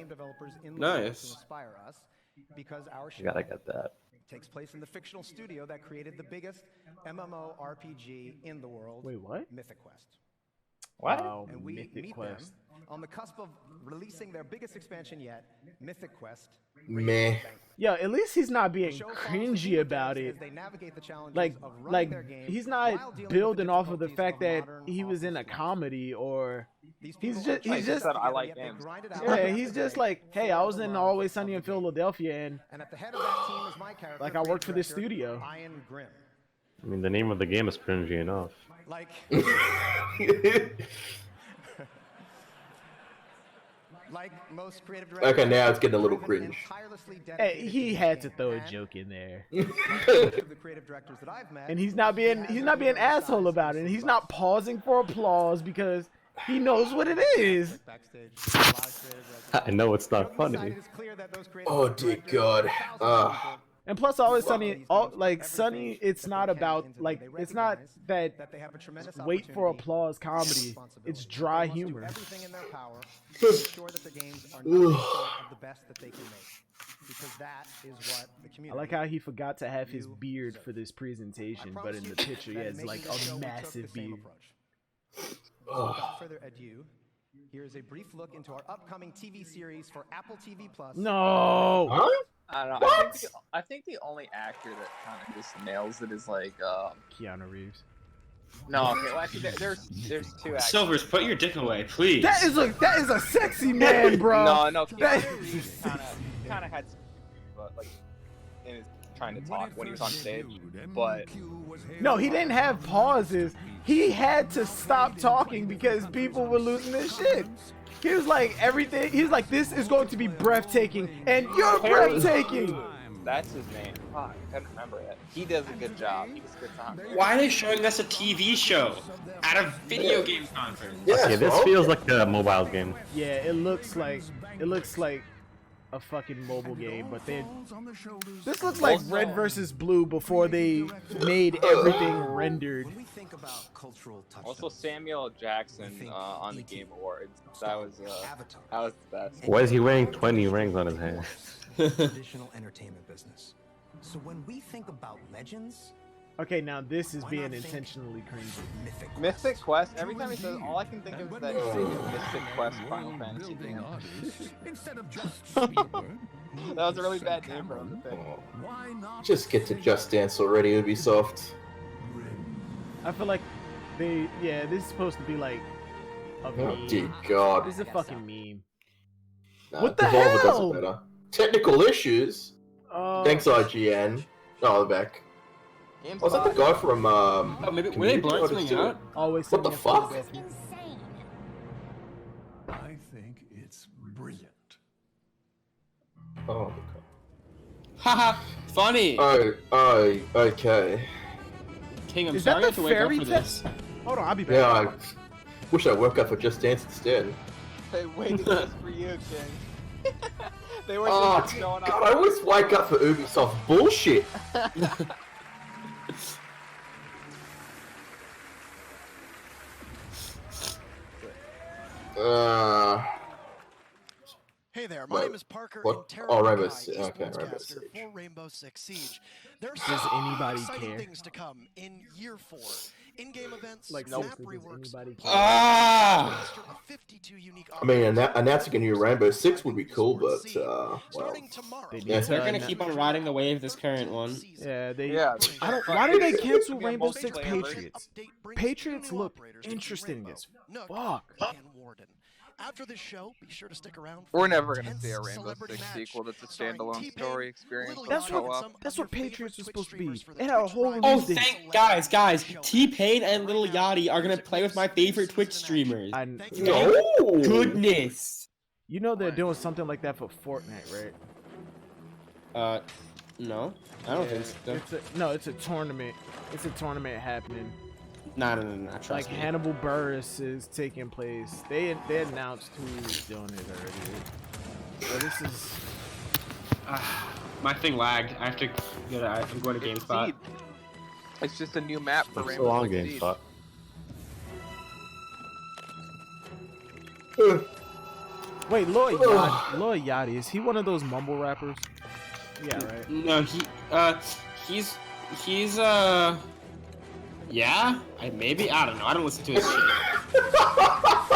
Nice. Because our You gotta get that. takes place in the fictional studio that created the biggest MMORPG in the world. Wait, what? Mythic Quest. What? Wow, And we Mythic meet Quest. them on the cusp of releasing their biggest expansion yet, Mythic Quest. Meh. Yeah, at least he's not being cringy about it. Like he's not building off of the fact that he was in a comedy or he's just said I like games. yeah, he's just like, hey, I was in Always Sunny in Philadelphia and at the head of that team is my character, like I worked for this studio. Ian Grimm. I mean, the name of the game is cringy enough. Like like most creative directors. Okay, now it's getting a little cringe. Hey, he had to throw a joke in there. The creative directors that I've met, And he's not being asshole about it. And he's not pausing for applause because he knows what it is. I know it's not funny. Oh dear God. And plus, Always Sunny, Sunny, it's not about it's not that wait for applause comedy. It's dry humor. everything in their power to ensure that the games are not of the best that they can make. Because that is what the I community. like how he forgot to have his beard for this presentation, but in the picture he has like a massive beard. Without further ado, here is a brief look into our upcoming TV series for Apple TV Plus. No. Huh? I don't know. I think the only actor that kind of just nails it is like Keanu Reeves. No, okay. Well, actually, there's two actors. Silvers, put your dick away, please. That is a sexy man, bro. No, That- kind of had, but like, in his trying to talk when he was on stage, but No, he didn't have pauses. He had to stop talking because people were losing their shit. He was like everything. He was like, "This is going to be breathtaking," and you're breathtaking. That's his name. Fuck, I couldn't remember it. He does a good job. He was a good time. Why are they showing us a TV show at a video game conference? Okay, this feels like a mobile game. Yeah, it looks like a fucking mobile game, but this looks like Red versus Blue before they made everything rendered. Also, Samuel Jackson on the Game Awards. That was the best. Why is he wearing 20 rings on his hand? Traditional entertainment business. So when we think about legends, Okay, now this is being intentionally cringy. Mystic Quest. Every time he says, all I can think of is that Mystic Quest Final Fantasy game. That was a really bad name for him to pick. Just get to Just Dance already, Ubisoft. I feel like this is supposed to be like a meme. Oh dear God. This is a fucking meme. Nah, What the Devolver does hell? it better. Technical issues. Thanks, IGN. Oh, they're back. Was that the guy from maybe were they blurring something out? Always. What the fuck? I think it's brilliant. Oh. Haha, funny. Oh, okay. King, I'm Is sorry that I have the to wake up fairy for test? this. Hold on, I'll be back. Yeah, I wish I woke up for Just Dance instead. They waited just for you, King. They were Oh, just showing up. God, I always wake up for Ubisoft bullshit. Hey there, my name is Parker what? and Tara Oh, Rainbow Mackay, Six. Okay, esports Rainbow caster Six. for Rainbow Six Siege. There's Does anybody exciting care? things to come in year 4. In-game events, Like, map seriously, does reworks, anybody care? roster of 52 unique I mean, operators. announcing a new Rainbow Six would be cool, but, well. Starting tomorrow. They're gonna keep on riding the wave this current one. Yeah, they. Yeah, I don't. Why did they cancel Be a Rainbow Six multiplayer version. Patriots? Patriots look interesting as fuck. And Warden. After this show, be sure to stick around. We're never gonna see a Rainbow Six sequel that's a standalone story experience. That's with what. co-op. That's what Patriots was supposed to be. It had a whole Oh, release date. thank guys, T-Pain and Lil Yachty are gonna play with my favorite Twitch streamers. No. Goodness. You know they're doing something like that for Fortnite, right? No, I don't think so. It's a tournament. It's a tournament happening. No, trust Like me. Hannibal Buress is taking place. They announced who's doing it already. So this is. My thing lagged. I have to go to. I'm going to GameSpot. Seed. It's just a new map for I'm Rainbow still on Six Siege. GameSpot. Wait, Lil Yachty, is he one of those mumble rappers? Yeah, right. No, he's yeah, maybe, I don't know. I don't listen to his shit.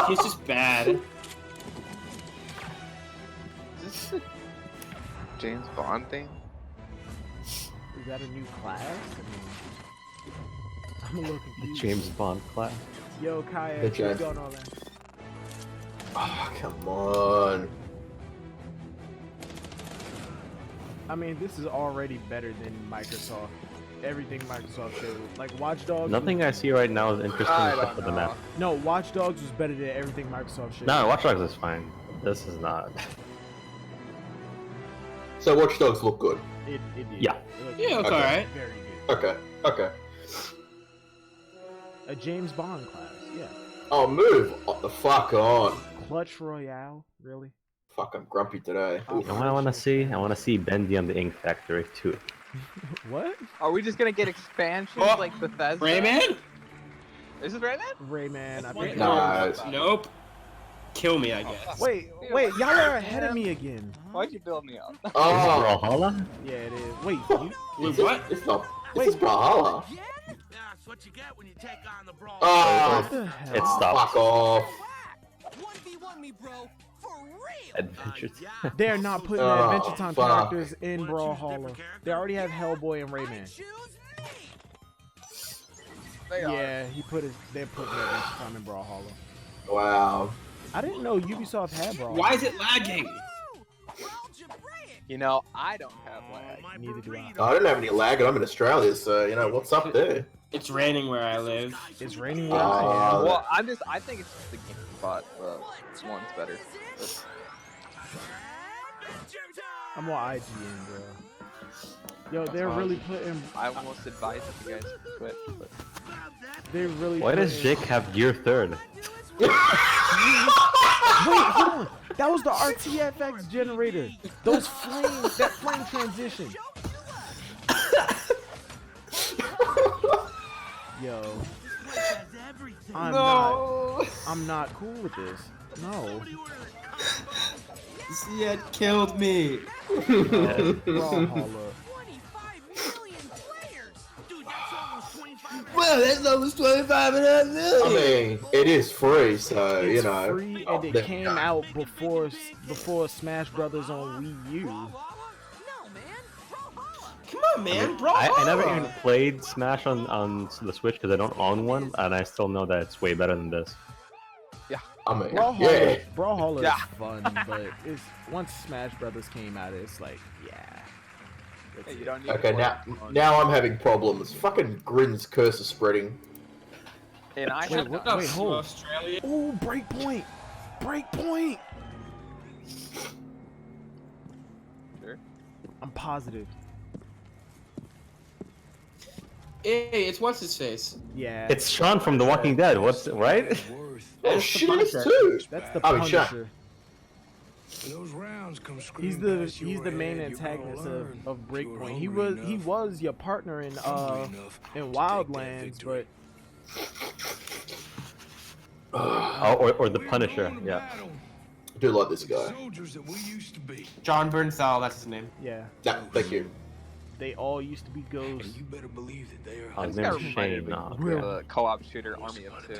He's just bad. Is this a James Bond thing? Is that a new class? I'm a little The confused. James Bond class. Yo, Kaya, The what's James- going on, man? Oh, come on. I mean, this is already better than Microsoft. Everything Microsoft showed. Like, Watch Dogs. Nothing I see right now is interesting except for the map. No, Watch Dogs was better than everything Microsoft showed. No, Watch Dogs is fine. This is not. So Watch Dogs look good. It did. Yeah. Yeah, it's Okay. alright. Very good. Okay. A James Bond class, yeah. Oh, move the fuck on. Clutch Royale, really? Fuck, I'm grumpy today. You know what I want to see? I want to see Bendy on the Ink Factory too. What? Are we just gonna get expansions like Bethesda? Rayman? Is it Rayman? Rayman, I think. Nah, Nope. Kill me, I guess. Wait, y'all are ahead of me again. Why'd you build me up? Oh, Brawlhalla? Yeah, it is. Wait, What? it's not. This is Brawlhalla. That's what you get when you take on the brawl. what the hell? It stops. Fuck off. 1v1 me, bro. For real. Adventure. They're not putting Oh, the Adventure Time fuck. characters in Brawlhalla. They already have Hellboy and Rayman. Yeah, they're putting Adventure Time in Brawlhalla. Wow. I didn't know Ubisoft had Brawlhalla. Why is it lagging? You know, I don't have lag. Neither do I. I don't have any lag, and I'm in Australia, so you know what's up there. It's raining where I live. It's raining where I am. Well, I think it's just the game spot. This one's better. I'm on IGN, bro. Yo, they're really putting. I almost advised you guys to switch, but They're really. Why does putting- Jake have Gear 3rd? Wait, hold on. That was the RTFX generator. Those flames, that flame transition. Yo. I'm not cool with this. No. It killed me. Brawlhalla. wow, that's almost 25.5 million. I mean, it is free, so It's you know. free, and it there we came go. out before Smash Brothers on Wii U. Come on, man, bro. I never even played Smash on the Switch because I don't own one, and I still know that it's way better than this. Yeah. I mean, Brawlhalla, yeah. Brawlhalla Yeah. is fun, but it's once Smash Brothers came out, it's like, yeah. Hey, you don't need Okay, to now I'm having problems. Fucking Grin's curse is spreading. And I Wait, have wait, hold. Australia. Oh, breakpoint! Breakpoint! Sure. I'm positive. Hey, it's what's his face? Yeah. It's Sean from The Walking Dead. What's right? Oh shit, it is too. That's the I mean, shut. Punisher. Those rounds come He's the main antagonist of Breakpoint. He was your partner in Wildlands, but Oh, or the Punisher. Yeah. I do like this guy. John Bernthal, that's his name. yeah, Nah, thank you. they all used to be ghosts. You better believe that they are. Oh, I his just got name's reminded Shane. of No. the co-op shooter Army of Two.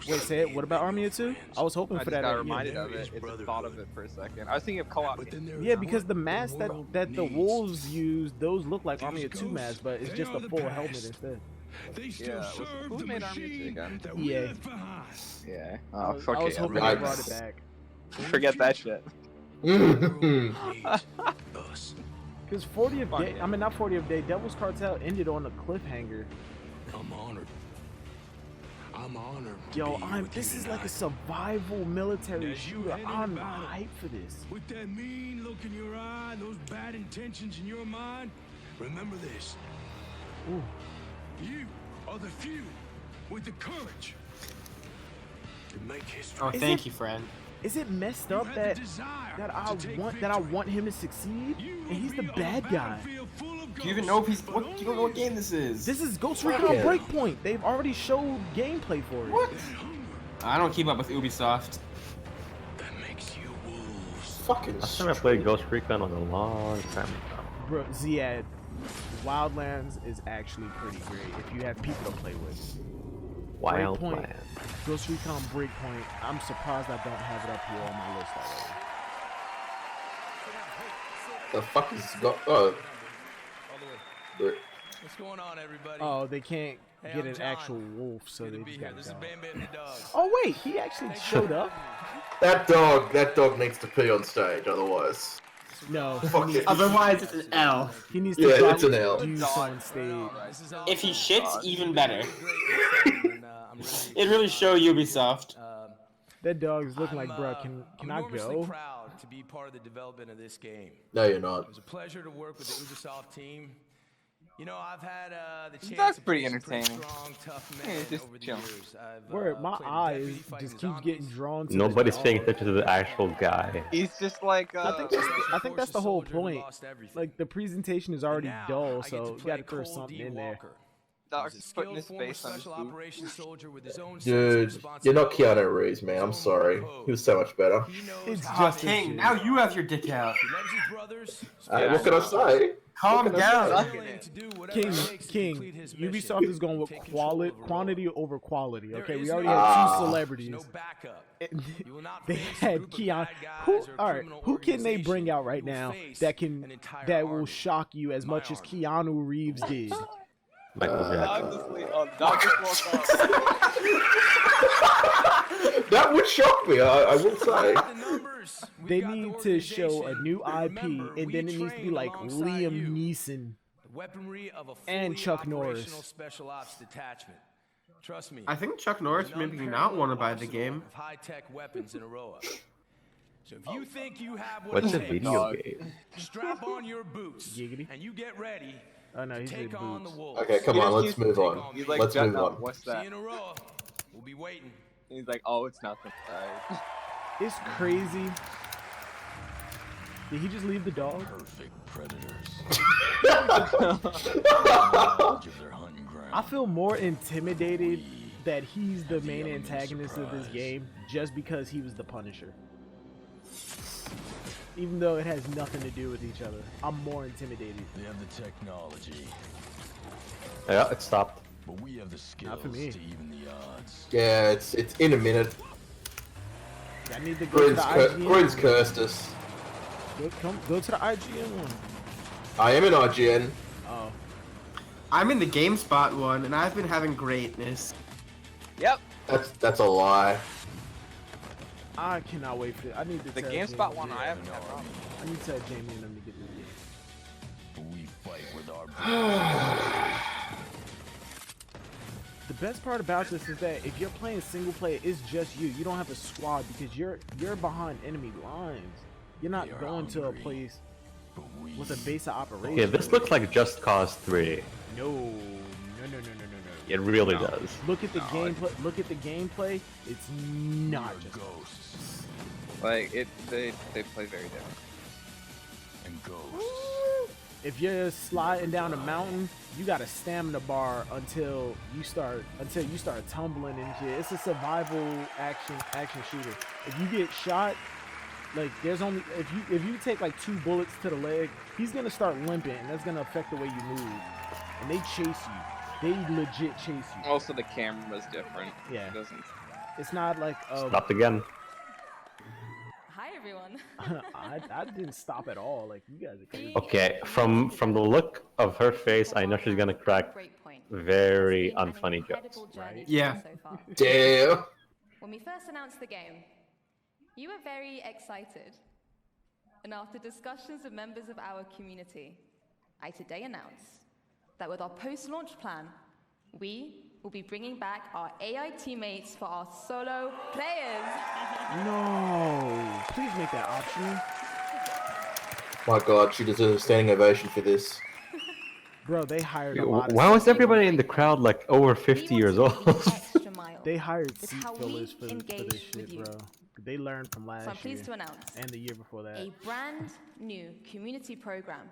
Wait, say it. What about Army of Two? I was hoping I for just that. got yeah. reminded of it. It just thought of it for a second. I was thinking of co-op. Yeah, because the masks that the wolves use, those look like Army of Two masks, but it's just a full helmet instead. Yeah. Who made Army of Two again? EA. Yeah. I Oh, was fuck yeah. hoping they Right. brought it back. Forget that shit. Because 40th Day, I mean not 40th Day, Devil's Cartel ended on a cliffhanger. I'm honored. I'm honored. Yo, this is like a survival military shooter. I'm hyped for this. With that mean look in your eye, those bad intentions in your mind, remember this. Ooh. You are the few with the courage to make history. Oh, thank you, friend. Is it messed up that I want him to succeed, and he's the bad guy? Do you even know if you don't know what game this is? This is Ghost Recon Breakpoint. They've already showed gameplay for it. What? I don't keep up with Ubisoft. That makes you wolves. Fucking. Last time I played Ghost Recon was a long time ago. Bro, Ziad, Wildlands is actually pretty great if you have people to play with. Wildlands. Ghost Recon Breakpoint. I'm surprised I don't have it up here on my list already. The fuck is oh. What's going on, everybody? Oh, they can't Hey, get I'm an John. actual wolf, so Good they to be just here. gotta This is go. Bam Bam the dog. Oh wait, he actually showed up. That dog needs to pee on stage, otherwise. No. Fuck it. Otherwise, it's an L. He needs Yeah, to it's an L. do so on stage. If he shits, even better. It really show Ubisoft. That dog is looking like, bro, can I enormously go? proud to be part of the development of this game. No, you're not. It was a pleasure to work with the Ubisoft team. You know, I've had the chance That's to pretty play some pretty entertaining. strong, tough Yeah, men just over the chill. years. I've, Where my played a eyes deputy fighting just keep zombies. getting drawn to Nobody's this paying dog. attention to the actual guy. He's just like. I think that's the whole Soldier who point. lost everything. Like the presentation is already Now, dull, I get so to you play gotta throw Cole something D. in there. Walker. Dog's He's a putting his skilled former face on his special boot. operations soldier with his own Dude, sense of you're not Keanu responsibility. Reeves, man. I'm sorry. He was so much better. He knows It's how just to a King, shit. now you have your dick out. He loves his brothers. What can I say? Calm What can I down. say? willing to do whatever King, it takes to King, complete his mission. Ubisoft is going with Take control of a role. quantity over quality. There Okay, we is already no had backup. two celebrities. No backup. You will not They face a had group of Keanu. bad guys Who? or a All right, criminal who can they bring organization. out right You will now face that an entire that will army. shock you as My much as army. Keanu Reeves did? Michael Jackson. Dog just woke up. That would shock me, I will say. The numbers. We've They got the need to show a organization. new IP, Remember, and we then it needs to be train like alongside Liam you. Neeson. The weaponry of a And fully Chuck Norris. operational special ops detachment. Trust me. I think Chuck Norris an maybe not unparalleled want to buy the arsenal game. of high-tech weapons in Aroa. So if you think you have what What's it a takes, video game? strap on your boots Giggity. and you get ready Oh no, to he's take in on the boots. wolves. Okay, come on, let's move on. He's like, Let's "Shut move up, on. What's See that?" you in Aroa. We'll be waiting. He's like, "Oh, it's nothing." Alright. It's crazy. Did he just leave the dog? Perfect predators. I feel more intimidated that he's the main antagonist of this game just because he was the Punisher. Even though it has nothing to do with each other, I'm more intimidated. They have the technology. Yeah, it stopped. But we have the skills Not for me. to even the odds. Yeah, it's in a minute. I need to go to the IGN. Grin's cursed us. Go to the IGN one. I am in IGN. Oh. I'm in the GameSpot one, and I've been having greatness. Yep. That's a lie. I cannot wait for it. I need to The tell GameSpot Jamie one, I haven't had a problem. I need to tell Jamie and them to get this game. We fight with our The best part about this is that if you're playing single player, it's just you. You don't have a squad because you're behind enemy lines. You're not going to a place with a base of operations. Okay, this looks like Just Cause 3. No. It really does. Look at the gameplay. Look at the gameplay. It's not just ghosts. Like they play very different. And ghosts. If you're sliding down a mountain, you got a stamina bar until you start tumbling and shit. It's a survival action shooter. If you get shot, like there's only if you take like 2 bullets to the leg, he's gonna start limping, and that's gonna affect the way you move. And they chase you. They legit chase you. Also, the camera's different. Yeah. It doesn't. It's not like Stopped again. Hi, everyone. I didn't stop at all. Like you guys are crazy. Okay, from the look of her face, I know she's gonna crack very unfunny jokes. Yeah. Damn. When we first announced the game, you were very excited. And after discussions with members of our community, I today announce that with our post-launch plan, we will be bringing back our AI teammates for our solo players. No, please make that optional. My God, she deserves a standing ovation for this. Bro, they hired a lot. Why was everybody in the crowd like over 50 years old? They hired seat fillers for this shit, bro. They learned from last year. So I'm pleased to announce and the year before that. A brand new community program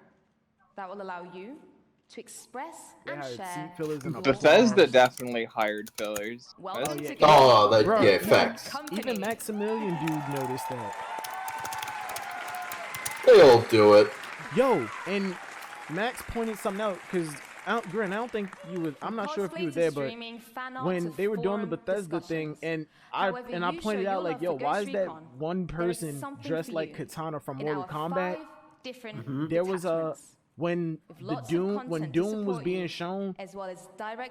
that will allow you to express and share. Bethesda definitely hired fillers. Welcome to Oh, Bro, yeah, facts. Even Maximilian dude noticed that. They all do it. Yo, and Max pointed something out because Grin, I don't think you were. I'm not sure if you were there, but when they were doing the Bethesda thing, and I pointed out like, yo, why is that one person dressed like Katana from Mortal Kombat? There was a when Doom was being shown,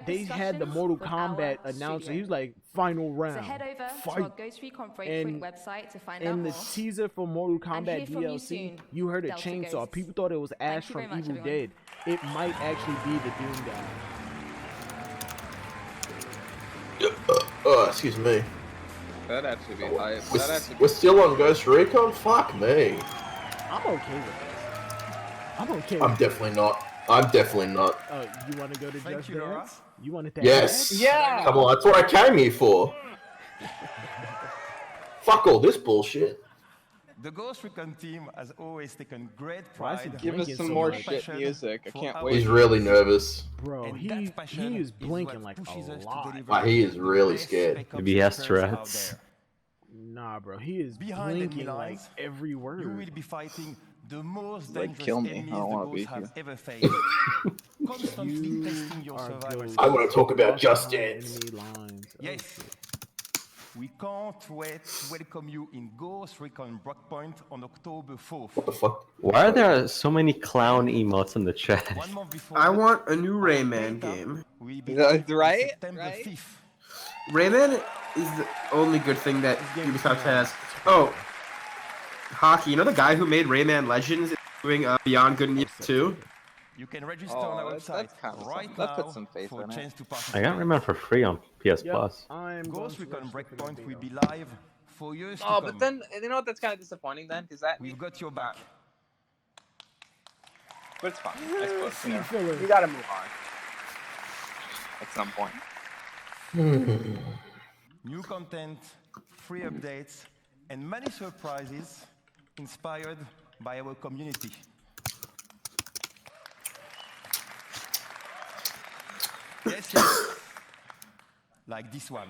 they had the Mortal Kombat announcer. He was like, final round, so head over fight. to our Ghost Recon Breakpoint website to find out in the more. teaser for Mortal And Kombat hear from you DLC, soon, you heard a Delta chainsaw. Ghosts. People thought it was Ash Thank you from very much, Evil everyone. Dead. It might actually be the Doom guy. Oh, excuse me. That'd actually be hype. We're still on Ghost Recon? Fuck me. I'm okay with this. I'm okay. I'm with definitely not. I'm definitely not. Oh, you want to go to Just you, Laura. Dance? You want to Yes. Yeah. Come on, that's what I came here for. Fuck all this bullshit. The Ghost Recon team has always taken great Why is he pride. Give us some more shit music. I can't wait. He's really nervous. Bro, And he that passion is is blinking what like pushes a us to lot. deliver He is really best scared. Spec Ops Maybe he has shooters out Tourette's. there. Nah, bro, he is Behind enemy blinking like lines, every word. You will be fighting the most Like, dangerous kill me. enemies I don't the wanna be Ghosts have here. ever faced. Constantly testing your are survival ghosts. I want to talk about Walk Just behind Dance. enemy lines. Oh, Yes. shit. We can't wait to welcome you in Ghost Recon Breakpoint on October 4th. What the fuck? Why are there so many clown emotes in the chat? 1 month before I that, want a new our Rayman beta game. will be Yeah, live on right? September Right? 5th. Rayman is the only good thing that game Ubisoft is has. Oh, Hockey, you know the guy who made Rayman Legends is doing Beyond Good and Evil 2? You can register on our that's website kind of right that now puts some faith for a in it. chance to I participate. got Rayman for free on PS Yep, Plus. I'm Ghost going to Recon rush for the Breakpoint will beta. be live for years to Oh, come. but then you know what? That's kind of disappointing then, because that. We've got your back. But it's fine. I suppose. You know, filler. we gotta move on. At some point. New content, free updates, and many surprises inspired by our community. Yes, yes. Like this one.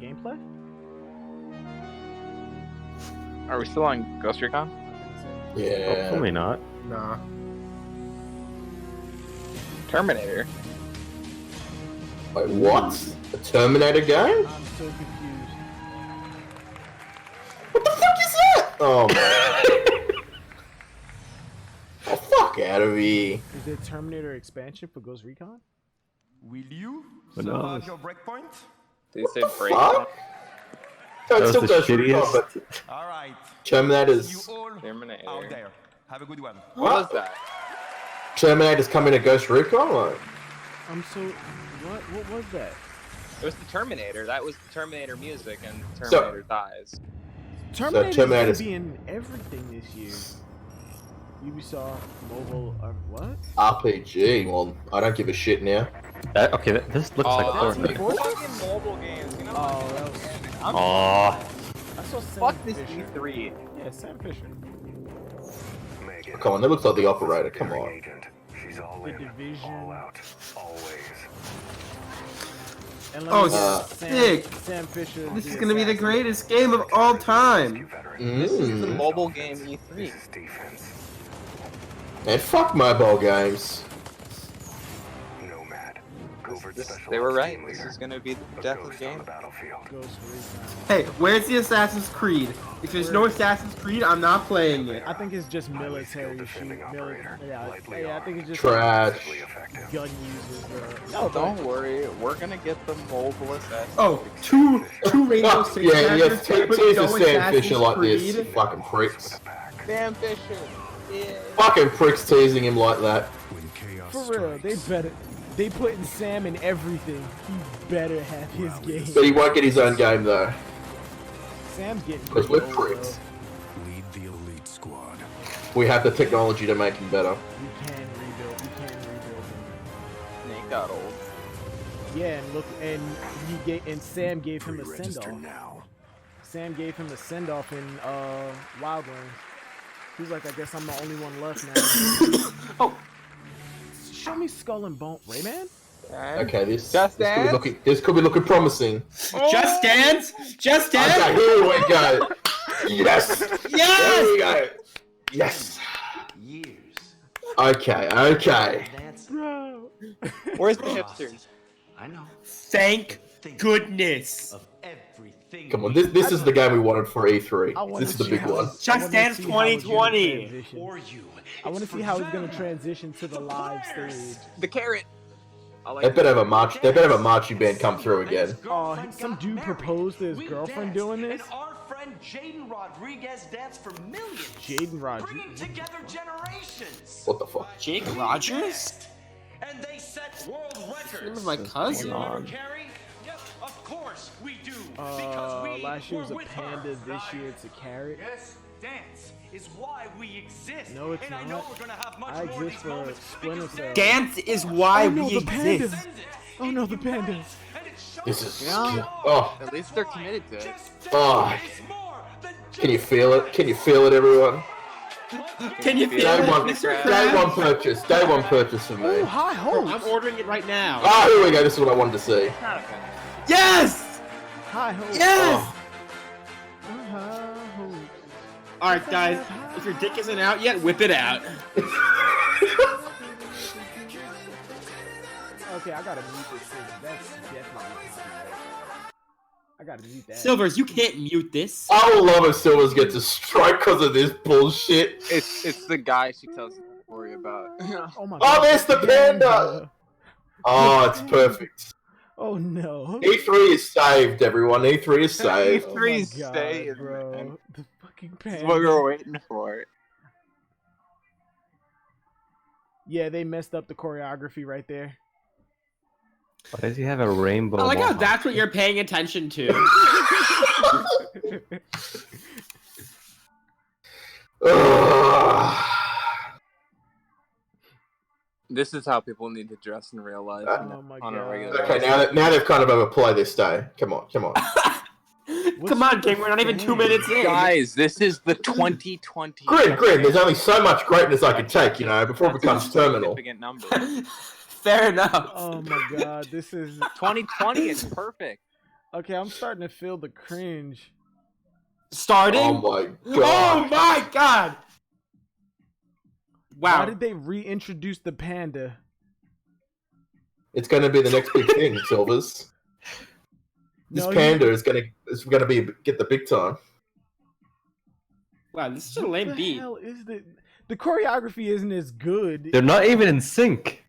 Gameplay? Are we still on Ghost Recon? Yeah. Hopefully not. Nah. Terminator. Wait, what? A Terminator game? I'm so confused. What the fuck is that? Oh my. Oh, fuck out of here. Is there Terminator expansion for Ghost Recon? Will you Who survive knows? your breakpoint? They say break. Fuck? No, That it was still the goes Recon, shittiest. but All right. Terminators. You all Terminator. out there. Have a good one. What was that? Terminators come in a Ghost Recon? Like, I'm so. What was that? It was the Terminator. That was the Terminator music, and So- Terminator dies. Terminator's Terminator's- gonna be in everything this year. Ubisoft mobile what? RPG. Well, I don't give a shit now. Okay, this looks like Fortnite. Fucking mobile games. You know Oh, that was. Aww. I saw Sam Fuck this Fisher. E3. Yeah, Sam Fisher. Come on, that looks like the operator. Come on. The Division. And Oh, Sam, sick. Sam Fisher. This is gonna be the greatest game of all time. This is the mobile game E3. And fuck mobile games. They were right. This is gonna be the death of the game. Hey, where's the Assassin's Creed? If there's no Assassin's Creed, I'm not playing it. I think it's just military shoot. Yeah, I think it's just Trash. gun users. No, don't worry. We're gonna get the mobile Assassin's Oh, two Rainbow Oh, Six yeah, characters, tease but the no Sam Assassin's Fisher like this, you Creed. fucking pricks. Sam Fisher. Yeah. Fucking pricks teasing him like that. For real, they putting Sam in everything. He better have his game. But he won't get his own game though. Sam's getting Because we're old, pricks. Lead the elite squad. We have the technology to make him better. We can rebuild. We can rebuild him. Nate got old. Yeah, and look, and Sam gave him a send off. Sam gave him a send off in Wildlands. He's like, I guess I'm the only one left now. Oh, show me Skull and Bone, Rayman. Okay, this Just could be Dance? looking promising. Just Dance? Just Dance? Okay, here we go. Yes. Yes! There we go. Yes. Okay. Bro. Where's the hipsters? I know. Thank goodness. Come on, this is the game we wanted for E3. This is the big one. Just Dance 2020. Or you. I want to see how he's gonna transition to the live stage. The carrot. They better have a march. They better have a marching band come through again. Oh, some dude proposed to his girlfriend doing this. Our friend Jaden Rodriguez danced for millions. Jaden Rodriguez. Bringing together generations. What the fuck? Jake Rogers? And they set world records. This is my cousin. Carrie? Yep, of course we do. Because we Last year was a were with panda, her. this year it's a carrot. Yes, dance is why we exist. No, it's and I know not. we're gonna have much I more of exist these for moments Splinter because Cell. Dance is why Oh no, we the panda. exist. Oh no, the panda. This is. Yeah. Oh. At least they're committed to it. Oh. Can you feel it? Can you feel it, everyone? Can you feel Day it, one, Mr. day Krabs? one purchase. Day one purchase for me. Oh, high hopes. I'm ordering it right now. Ah, here we go. This is what I wanted to see. Yes! High hopes. Yes! High hopes. Alright, guys, if your dick isn't out yet, whip it out. Okay, I gotta mute this thing. That's definitely copyright. I gotta mute that. Silvers, you can't mute this. I would love if Silvers gets a strike because of this bullshit. It's the guy she tells the story about. Oh my Oh, god. there's the panda! Oh, it's perfect. Oh no. E3 is saved, everyone. E3 is saved. Oh my E3's God, saved, bro. man. The fucking This panda. is what we were waiting for. Yeah, they messed up the choreography right there. Why does he have a rainbow? I like how mohawk? that's what you're paying attention to. Ugh. This is how people need to dress in real life Oh my on a God. regular Okay, basis. now they've kind of overplayed this day. Come on. Come on, King, we're not even 2 minutes in. Guys, this is the 2020. Grin. There's only so much greatness I can take, before it becomes terminal. Significant number. Fair enough. Oh my god, this is 2020 is perfect. okay. I'm starting to feel the cringe. Starting? Oh my Oh god. my god! Why Wow. did they reintroduce the panda? It's gonna be the next big thing, Silvers. This panda is gonna get the big time. Wow, this is a lame beat. Hell is the choreography isn't as good. They're not even in sync.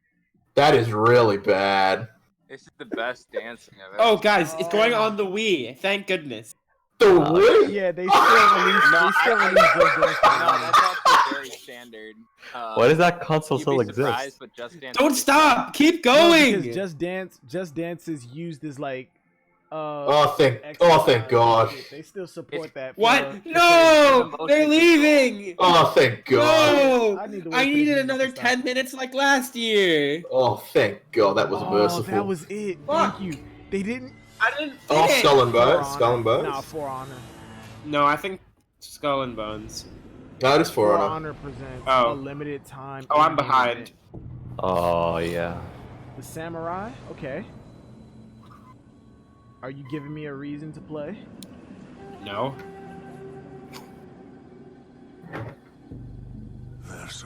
That is really bad. This is the best dancing I've ever Oh, guys, it's going on the Wii. Thank goodness. The Wii? Yeah, they still released. No, They still released Just Dance. No, that's also very standard. Why does that console you'd still be surprised, exist? but Just Dance Don't stop! Keep going! Because Just Dance is used as like. Thank God. They still support that. What? No! They're leaving! Oh, thank God. No! I needed another 10 minutes like last year. Oh, thank God, that was merciful. That was it. Thank you. They didn't. I didn't. Oh, think it. Skull and Bones. Skull and Bones. Nah, For Honor. No, I think Skull and Bones. That is For For Honor. Honor presents Oh. a limited time. Oh, I'm in-game behind. event. Oh yeah. The Samurai. Okay. Are you giving me a reason to play? No.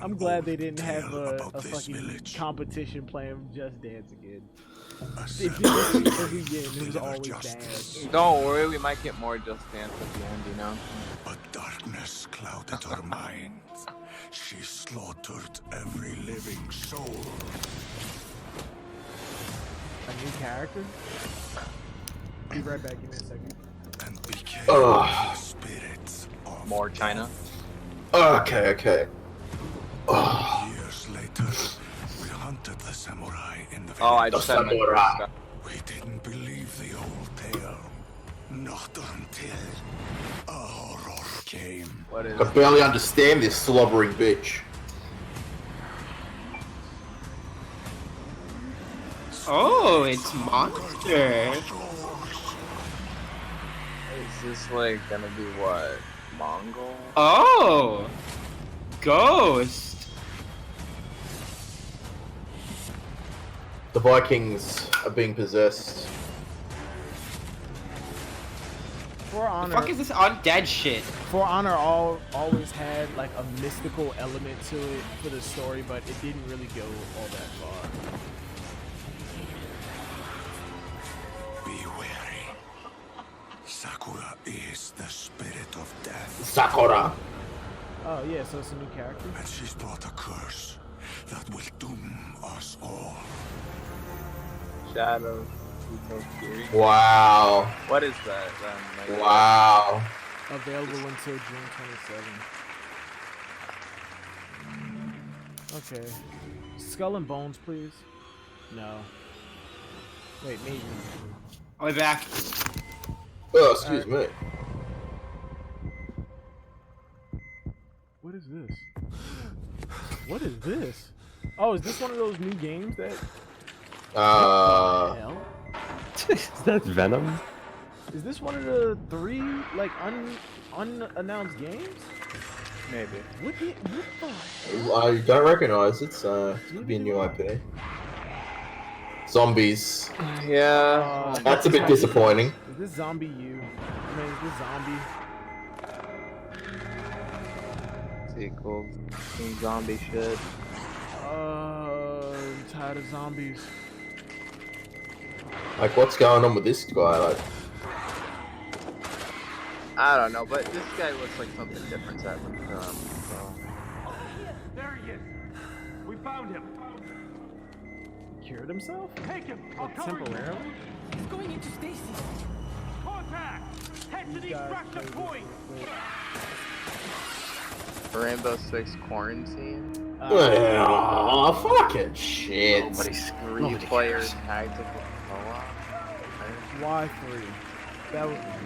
I'm glad they didn't have a fucking competition playing Just Dance again. They did this every game. It was always bad. Don't worry, we might get more Just Dance at the end, you know? But darkness clouded her mind. She slaughtered every living soul. A new character? Be right back. Give me a second. And became Ugh. the spirits of More China. Okay. Years later, we hunted the samurai in the village. Oh, I just had my first stuff. We didn't believe the old tale. Not until a horror came. What is I barely understand this slobbering bitch. Oh, it's Monster. Is this like gonna be what? Mongol? Oh! Ghost. The Vikings are being possessed. For Honor. The fuck is this undead shit? For Honor always had like a mystical element to it for the story, but it didn't really go all that far. Be wary. Sakura is the spirit of death. Sakura. Oh yeah, so it's a new character. And she's brought a curse that will doom us all. Shadow. Fury. Wow. What is that then? Like, Wow. Available until June 27. Okay. Skull and Bones, please. No. Wait, maybe. I'll be back. Oh, excuse me. What is this? What is this? Oh, is this one of those new games that? What the hell? Is that Venom? Is this one of the 3 like unannounced games? Maybe. What the hell? I don't recognize it, so it could be a new IP. Zombies. Yeah. That's a bit disappointing. Is this Zombie U? I mean, is this Zombie? Sequel. Some zombie shit. I'm tired of zombies. Like, what's going on with this guy? Like, I don't know, but this guy looks like something different happened to him. So. There he is. We found him. Cured himself? Take him. Like, temporarily? He's going into stasis. Contact. Head to the extraction point. Rainbow Six Quarantine. oh, fucking shit. Nobody's 3 players tactical co-op. Why 3?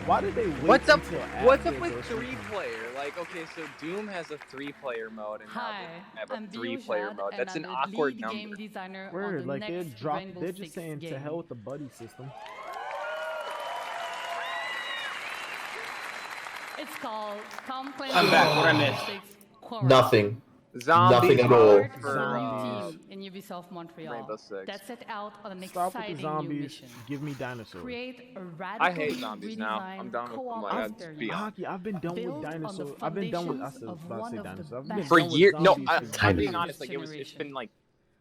Why did they wait What's up? until What's after up with those 3-player? Like, okay, so Doom has a 3-player mode, and Hi, now they have a I'm 3-player Biojad, mode. and That's I'm an the awkward lead number. game designer on Word, the like they're next dropped. Rainbow They're just Six saying to game. hell with the buddy system. It's called Complaint. I'm back. What I missed? Quarantine. Nothing. Zombie Nothing at all. Zombie team in Ubisoft Montreal Rainbow Six. that set out on an Stop with the exciting new zombies. mission. Give me dinosaurs. Create a radical I hate zombies now. I'm done with them. Like, I'd just be honest. Hockey, I've been done with dinosaurs. I've been done with. I was about to say dinosaurs. I've been For done with years. No, zombies I'm for being years. honest. Like, it's been like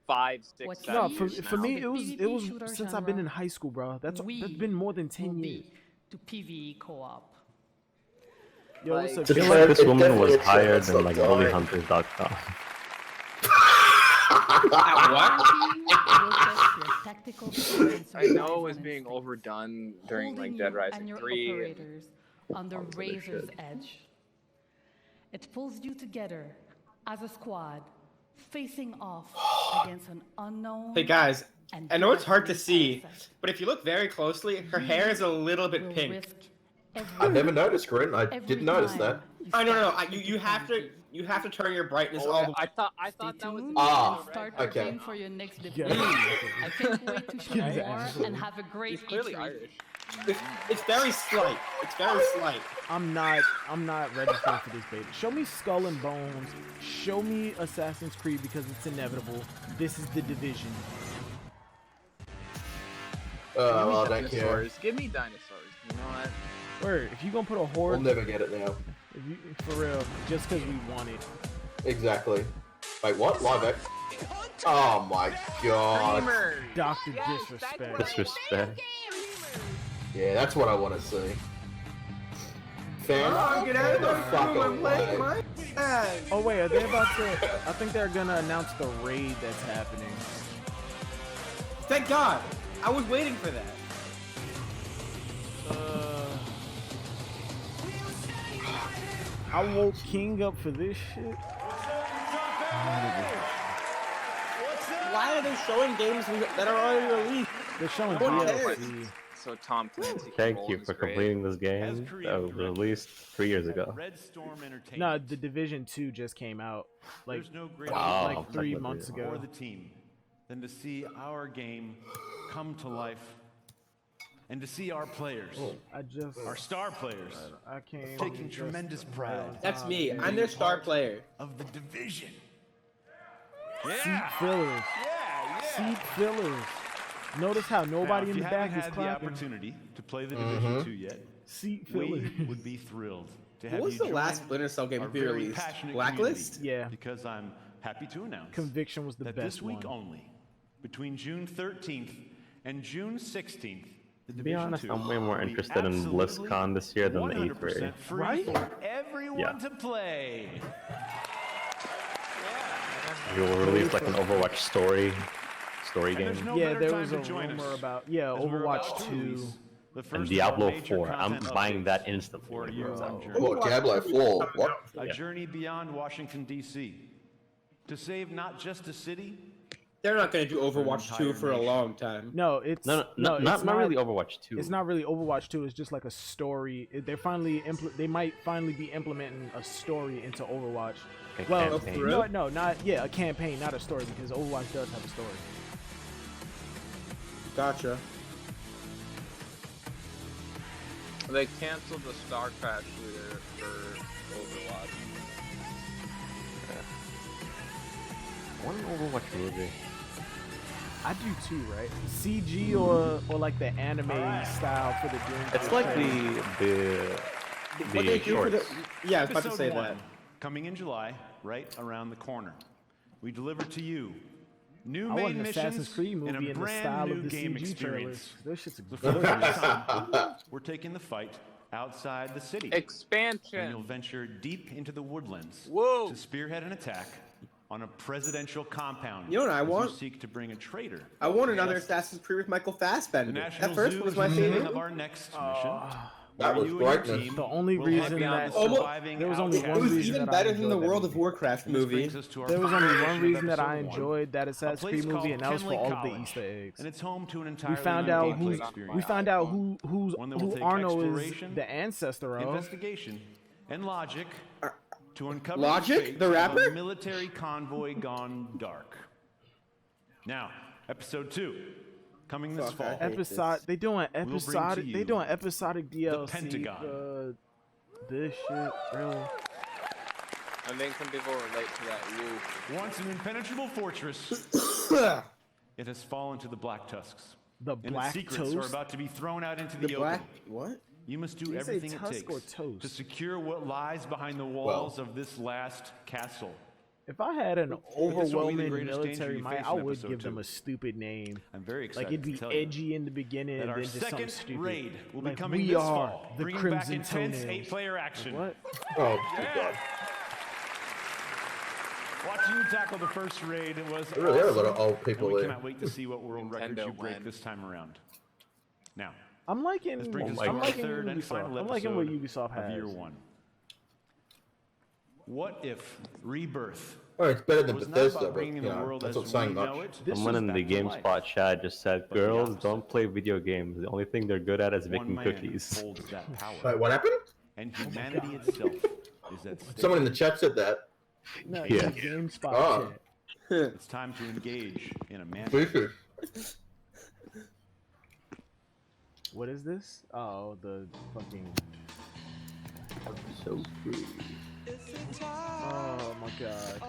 5, 6, What 7 No, years for now. me it was shooter since I've been in genre, high school, bro. That's we been more than will 10 years. be to PvE co-op. Yo, what's up, To Jay? track this It woman was definitely higher trends than like sometimes. bullyhunters.com. I know it was being overdone during like Dead Rising and your 3. operators on the all this other razor's shit. edge. It pulls you together as a squad, facing off against an unknown. Hey guys, and I know it's hard to devastating see, parasite. but if you look very closely, her hair is a little bit Will pink. risk I never noticed, Grin. I every didn't notice time that. you I no, start you have to turn your brightness Oh, all wait, the way. I thought that was tuned Ah, and start okay. preparing for your next Yeah. deployment. I can't wait to show Yeah, more absolutely. and have a great He's clearly E3. Irish. It's very slight. It's very slight. I'm not registering for this beta. Show me Skull and Bones. Show me Assassin's Creed because it's inevitable. This is the Division. Well, I don't care. Dinosaurs. Give me dinosaurs. You know what? Word, if you gonna put a horde, We'll never get it now. if you, for real, just because we want it. Exactly. Wait, what? Live X? Oh my god. Dr. Disrespect. Disrespect. Yeah, that's what I want to see. Fan, Oh, get out of the the fuck room, I'm playing away. my bag. Oh wait, are they about to? I think they're gonna announce the raid that's happening. Thank God. I was waiting for that. I woke King up for this shit. Why are they showing games that are already released? They're showing No one DLC. So Tom Clancy. Thank you for completing this game that was released 3 years ago. Red Storm Entertainment. No, the Division 2 just came out like There's no greater Wow. honor like 3 months for ago. the team than to see our game come to life and to see our players, our star players, I can't taking tremendous pride. That's me. I'm their star player. Of the Division. Seat fillers. Seat fillers. Notice how nobody in the back is If you haven't had the clapping. opportunity to play the Division 2 yet, Seat we fillers. would be thrilled to What have was you the join last Splinter Cell game our to be very released? passionate Blacklist? community, Yeah. Because I'm happy to announce Conviction was the that best this week one. only, between June 13th and June 16th, the To be Division honest, 2 I'm way more will be interested in absolutely BlizzCon this year than the 100% E3. free Right? for everyone Yeah. to play. You will release like an Overwatch story game. there's no Yeah, better there time was to a join rumor us, about as we're about Overwatch to 2. release the And first of our Diablo major 4. I'm content buying that updates instantly. for when it your comes out. own journey. What, Diablo 4? What? A Yeah. journey beyond Washington, D.C. to save not just a city. They're not going to do Overwatch entire 2 for a nation. long time. No, it's No, it's not really Overwatch 2. It's not really Overwatch 2. It's just like a story. They're finally they might finally be implementing a story into Overwatch. A Well, campaign. no, not a campaign, not a story, because Overwatch does have a story. Gotcha. They canceled the StarCraft shooter for Overwatch. I want an Overwatch movie. I do too, right? CG or like the anime style for the Doom. It's like What they the do for the... shorts. Yeah, I was about to Episode say 1, that. coming in July, right around the corner. We deliver to you new I want main an Assassin's missions Creed and movie a in the brand style new of the game CG experience. trailers. This shit's So for the first gorgeous. time, we're taking the fight outside the city. And you'll Expansion. venture deep into the woodlands Whoa. to spearhead an attack on a presidential compound. You know what I as want? You seek to bring a traitor. I want another Assassin's Creed with Michael The Fassbender. National That first Zoo one was is my the setting favorite. of our next mission. That where was you and your greatness. team The only will reason hunt down that- the Almost- surviving there was only outcasts. one It was reason even that I better than the enjoyed that World of movie. Warcraft And this movie. brings us to our There was only final one mission of reason that I episode 1. enjoyed that A Assassin's place Creed movie, called and that was for Kenley all of the College. Easter eggs. And it's home to an We entirely found new out gameplay who experience. we found out who's One that will who take Arno is exploration, the ancestor of. investigation, and logic to uncover Logic? the, fate The of rapper? a military convoy gone dark. Now, episode 2, coming this Fuck, I fall. hate Episode. They doing bring to episodic. They you doing episodic DLC. Pentagon. This shit, really. I think some people relate to that. Woo. Once an impenetrable fortress, it has fallen to the Black Tusks. The And Black its secrets are Toast? about to be thrown out into the, The open. black... What? You must do Did you say everything it tusk takes or toast? to secure what lies behind the walls of this last castle. If I had an overwhelming military you might, face I in would episode give them 2. a stupid name. I'm very excited Like it'd be to tell you edgy in the beginning that and our then just something second stupid. raid will be Like, coming we this are fall, the bringing back Crimson intense Toenails. 8-player action. What? Oh, good God. Watching you tackle the first raid was There really are a lot of awesome, old people and we there. cannot wait to see what world records you Nintendo break win. this time around. Now, I'm liking. this brings us to I'm our liking third and Ubisoft. final I'm liking what episode Ubisoft has. of Year 1. What if Rebirth Oh, it's better than was not Bethesda, about but bringing you the know, world that's as not saying we much. know it? Someone in the GameSpot chat just said, But the girls opposite. don't play video games. The only thing they're good at is One making man cookies. holds that power. Wait, what happened? And humanity itself is at stake. Someone in the chat said that. No, Yeah. GameSpot Oh. chat. It's time to engage in a man. What is this? Oh, the fucking. So free. Oh my god.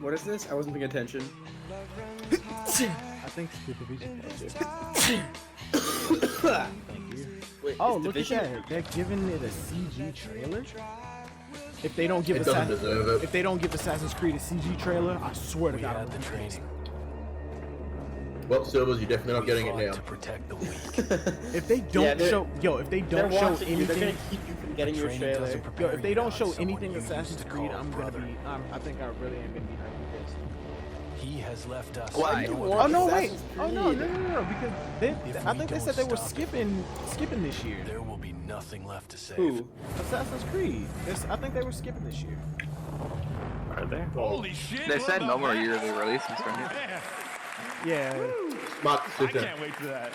What is this? I wasn't paying attention. I think it's the Division project. Thank you. Wait, Oh, it's look Division? at that. They're giving it a CG trailer. If they don't give It doesn't deserve it. if they don't give Assassin's Creed a CG trailer, I swear to God, I'm gonna be pissed. Well, Silvers, you're definitely not getting it now. To protect the weak. If they don't they're- show, if they They're don't show watching you. They're anything, gonna keep you from getting your Training trailer. doesn't prepare if they you don't to show hunt someone anything you used Assassin's to Creed, call I'm gonna brother. be. I think I really am gonna be hyper pissed. He has left us. Why? No Oh, Oh other no, choice. wait! Assassin's Oh no, Creed. no, because If I we think they don't said they were stop it, skipping this year. There will be nothing left to save. Who? Assassin's Creed. I think they were skipping this year. Are they? Holy shit! They what said the no more heck? yearly releases, right? Man, Yeah. Smart I decision. can't wait for that.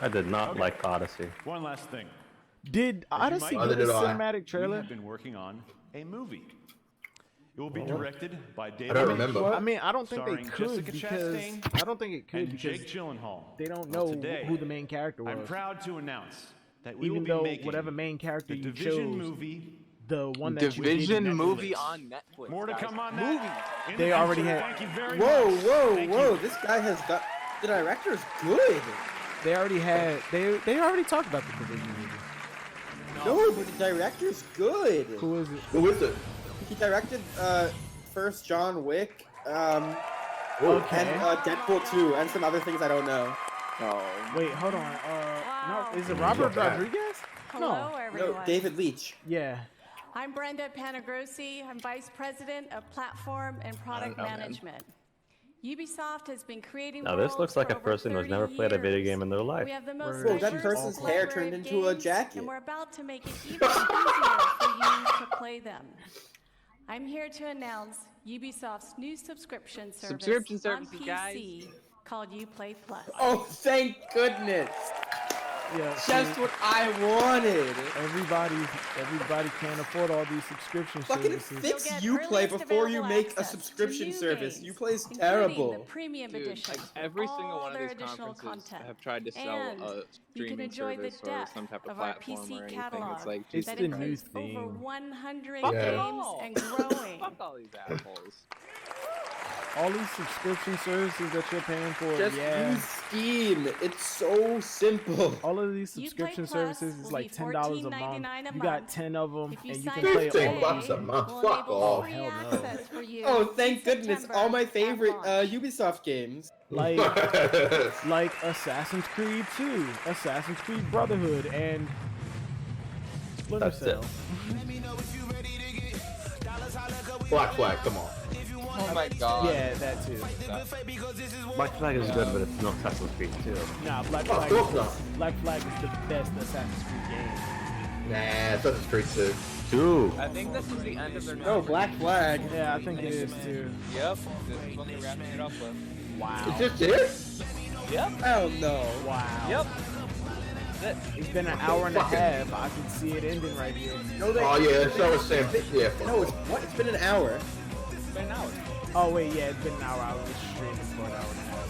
I did not like Odyssey. One last thing. Did Odyssey might get a know, I- cinematic We trailer? have been working on a movie. It will be directed by David. don't Lynch, remember. I mean, I don't think they starring could Jessica because Chastain I don't think it could and because Jake Gyllenhaal. they don't Well, know today, who the main character was. I'm proud to announce that we Even will be though making whatever main character the you Division chose, movie. the one that you did Division Netflix, movie on Netflix. More to guys. come on Movie. that. In They the already future. had- Thank you very Whoa, much. whoa, Thank whoa! you. This guy has got. The director's good. They already had. They already talked about the Division movie. No, but the director's good. Who is it? Who is it? He directed first John Wick, Okay. and Deadpool 2, and some other things I don't know. Oh. Wait, hold on. No, is it He's Robert not bad. Rodriguez? Hello, everyone. No, David Leitch. Yeah. I'm Brenda Panagrossi. I'm Vice President of Platform and Product know, man. Management. Ubisoft has been creating Now this worlds looks like for a over person who's 30 never played a video years. game in their life. We have the most Whoa, that diverse person's hair turned collaborative into a games, jacket. and we're about to make it even easier for you to play them. I'm here to announce Ubisoft's new subscription service Subscription on services, PC guys. called Uplay Plus. Oh, thank goodness! Yeah. Just what I wanted. Everybody can't afford all these subscription Fucking services. fix You'll get Uplay earliest before you available make a access to subscription new service. games, Uplay's including terrible. The premium Dude, edition. like every single all one of their these additional conferences content. have tried to sell And a you can streaming enjoy the service or depth some type of of our platform PC or anything. catalog It's like, It's that the new includes over thing. 100 Yeah. games and growing. fuck all these assholes. All these subscription services that you're paying for, Just yeah. use Steam. It's so simple. All of these Uplay subscription Plus services is will like be $10 a month. $14.99 a You got month. 10 of them, If you and you sign can play up $15 all. bucks a month. we'll Fuck enable off. free hell no. access for you Oh, in thank goodness! September All my at favorite launch. Ubisoft games. Like Assassin's Creed 2, Assassin's Creed Brotherhood, and Splinter That's it. Cell. Black Flag, come on. Oh my god. Yeah, that too. Black Flag is good, but it's not Assassin's Creed 2. Nah, Black Oh, Flag. of course not. Black Flag is the best Assassin's Creed game. Nah, Assassin's Creed 2. 2. I think this is the end of their No, Black Flag. Yeah, I think it is too. Yep. This is what they're wrapping it up with. Wow. Is this it? Yep. Oh no. Wow. Yep. It's been an hour and a half. I can see it ending right here. No, they, Oh yeah, so was Sam. Yeah, fuck. No, it's what? It's been an hour. It's been an hour. Oh wait, yeah, it's been an hour. I was streaming for an hour and a half.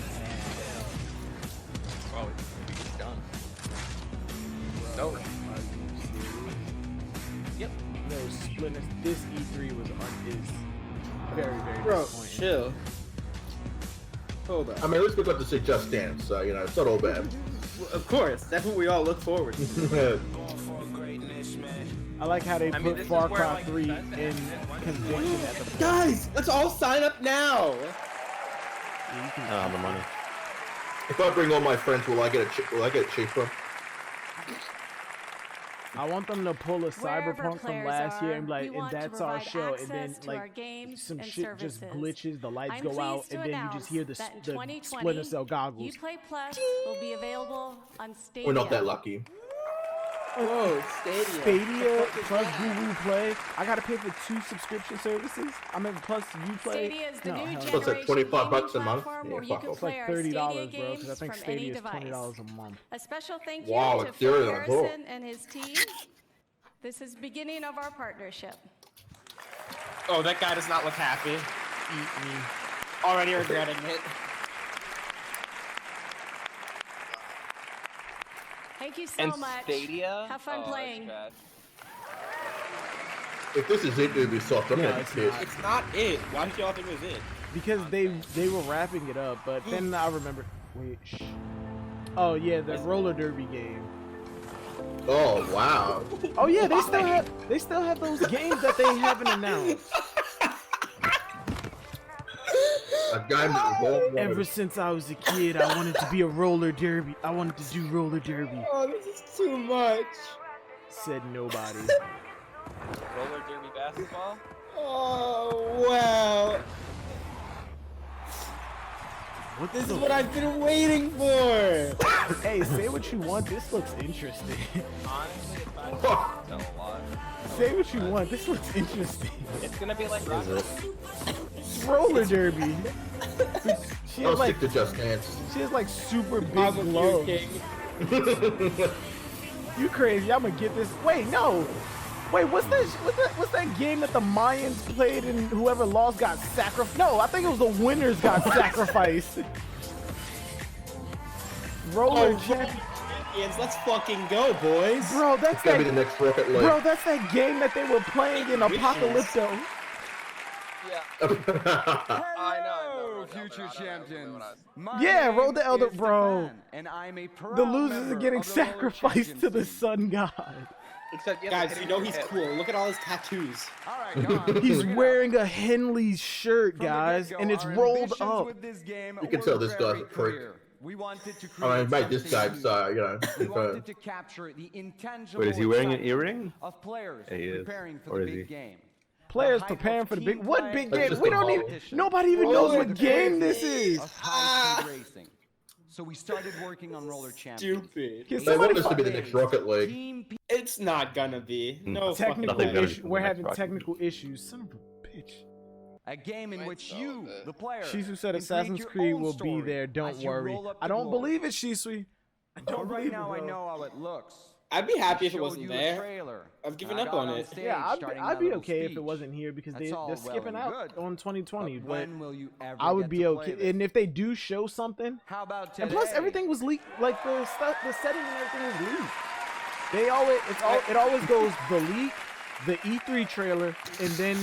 Oh, it's done. It's over. Yep. No, Splinter. This E3 was is very, very Bro, disappointing. chill. Hold I on. mean, at least we got to see Just Dance, so you know it's not all bad. Of course, that's what we all look forward to. I like how they put Far Cry 3 in convention at the Guys, let's all sign up now. The money. If I bring all my friends, will I get cheaper? I want them to pull a Wherever Cyberpunk from players last year are, and we like, and want to that's our provide show, and then access to our like games some and shit just services. glitches, the lights I'm go out, pleased to and then you just hear the announce that in Splinter 2020, Cell goggles. Uplay Plus will be available on Stadia. We're not that lucky. Oh, Stadia plus Google Play. I gotta pay for 2 subscription services. I mean, plus Uplay. Stadia is the new What's generation that, 25 bucks a gaming month? platform Yeah, where you fuck can off. play Like our $30, Stadia bro, games because I think from any Stadia is device. $20 a month. A special thank you Wow, to it's Phil serious, cool. Harrison and his team. This is beginning of our partnership. Oh, that guy does not look happy. Eat me. Already regretting it. Thank you so And much. Stadia? Have fun playing. If this is it, Ubisoft, I'm No, getting it's pissed. not. It's not it. Why did y'all think it was it? Because they were wrapping it up, but then I remember. Wait, shh. Oh yeah, the roller derby game. Oh wow. Oh yeah, they still have those games that they haven't announced. A game that was all Ever since I was a kid, I wanted to be a roller derby. I wanted to do roller derby. Oh, this is too much. Said nobody. Roller derby basketball? Oh, wow. This is what I've been waiting for. Hey, say what you want. This looks interesting. Honestly, if I tell a lot. Say what you want. This looks interesting. It's gonna be like Rocket Roller derby. She I'll has like stick to Just Dance. she has like super big gloves. You crazy? I'm gonna get this. Wait, no. Wait, what's that game that the Mayans played and whoever lost got sacrificed? No, I think it was the winners got sacrificed. Roller champions, let's fucking go, boys. Bro, that's It's gonna that. be the next Rocket League. Bro, that's that game that they were playing in Apocalypto. I know. Future champions. Yeah, Roll the Elder, is bro. Stefan, and I'm a proud The losers are member getting of the Roller sacrificed to the Champions sun god. Except Guys, you know he's cool. Look at all his tattoos. All right, come on. He's wearing a Henley's shirt, guys, and it's rolled up. You can tell this guy's a prick. We wanted to create I mean, mate, this guy, you know. We wanted to capture the intangible Wait, is he wearing an excitement earring? of players Yeah, he is. preparing for Or the is big he? game. Players The hype preparing of for the team big. What play big That's game? just We a don't ball. even. Nobody even knows what game this is. Of high speed racing. So we started working on Roller Champions. Stupid. Can They want somebody this to be the next Rocket League. It's not gonna be. No fucking technical Nothing's gonna issue. be We're the next having Rocket technical issues. Son of a bitch. A game in which you, the player, Shisu said can Assassin's create your Creed own will be story there. Don't as you worry. roll up I to don't glory. believe it, Shisui. I don't But right believe now it, I bro. know how it looks. I'd be happy I if it showed wasn't you a there. trailer, I've given and I up got on it. stage Yeah, starting I'd my be little okay if it speech. wasn't here because That's all they're well skipping and out good. on 2020. But But when will you ever I would get be to play okay. this? And if they do show something, How about and plus today? everything was leaked, like the stuff, the setting and everything was leaked. They always, it always goes the leak, the E3 trailer, and then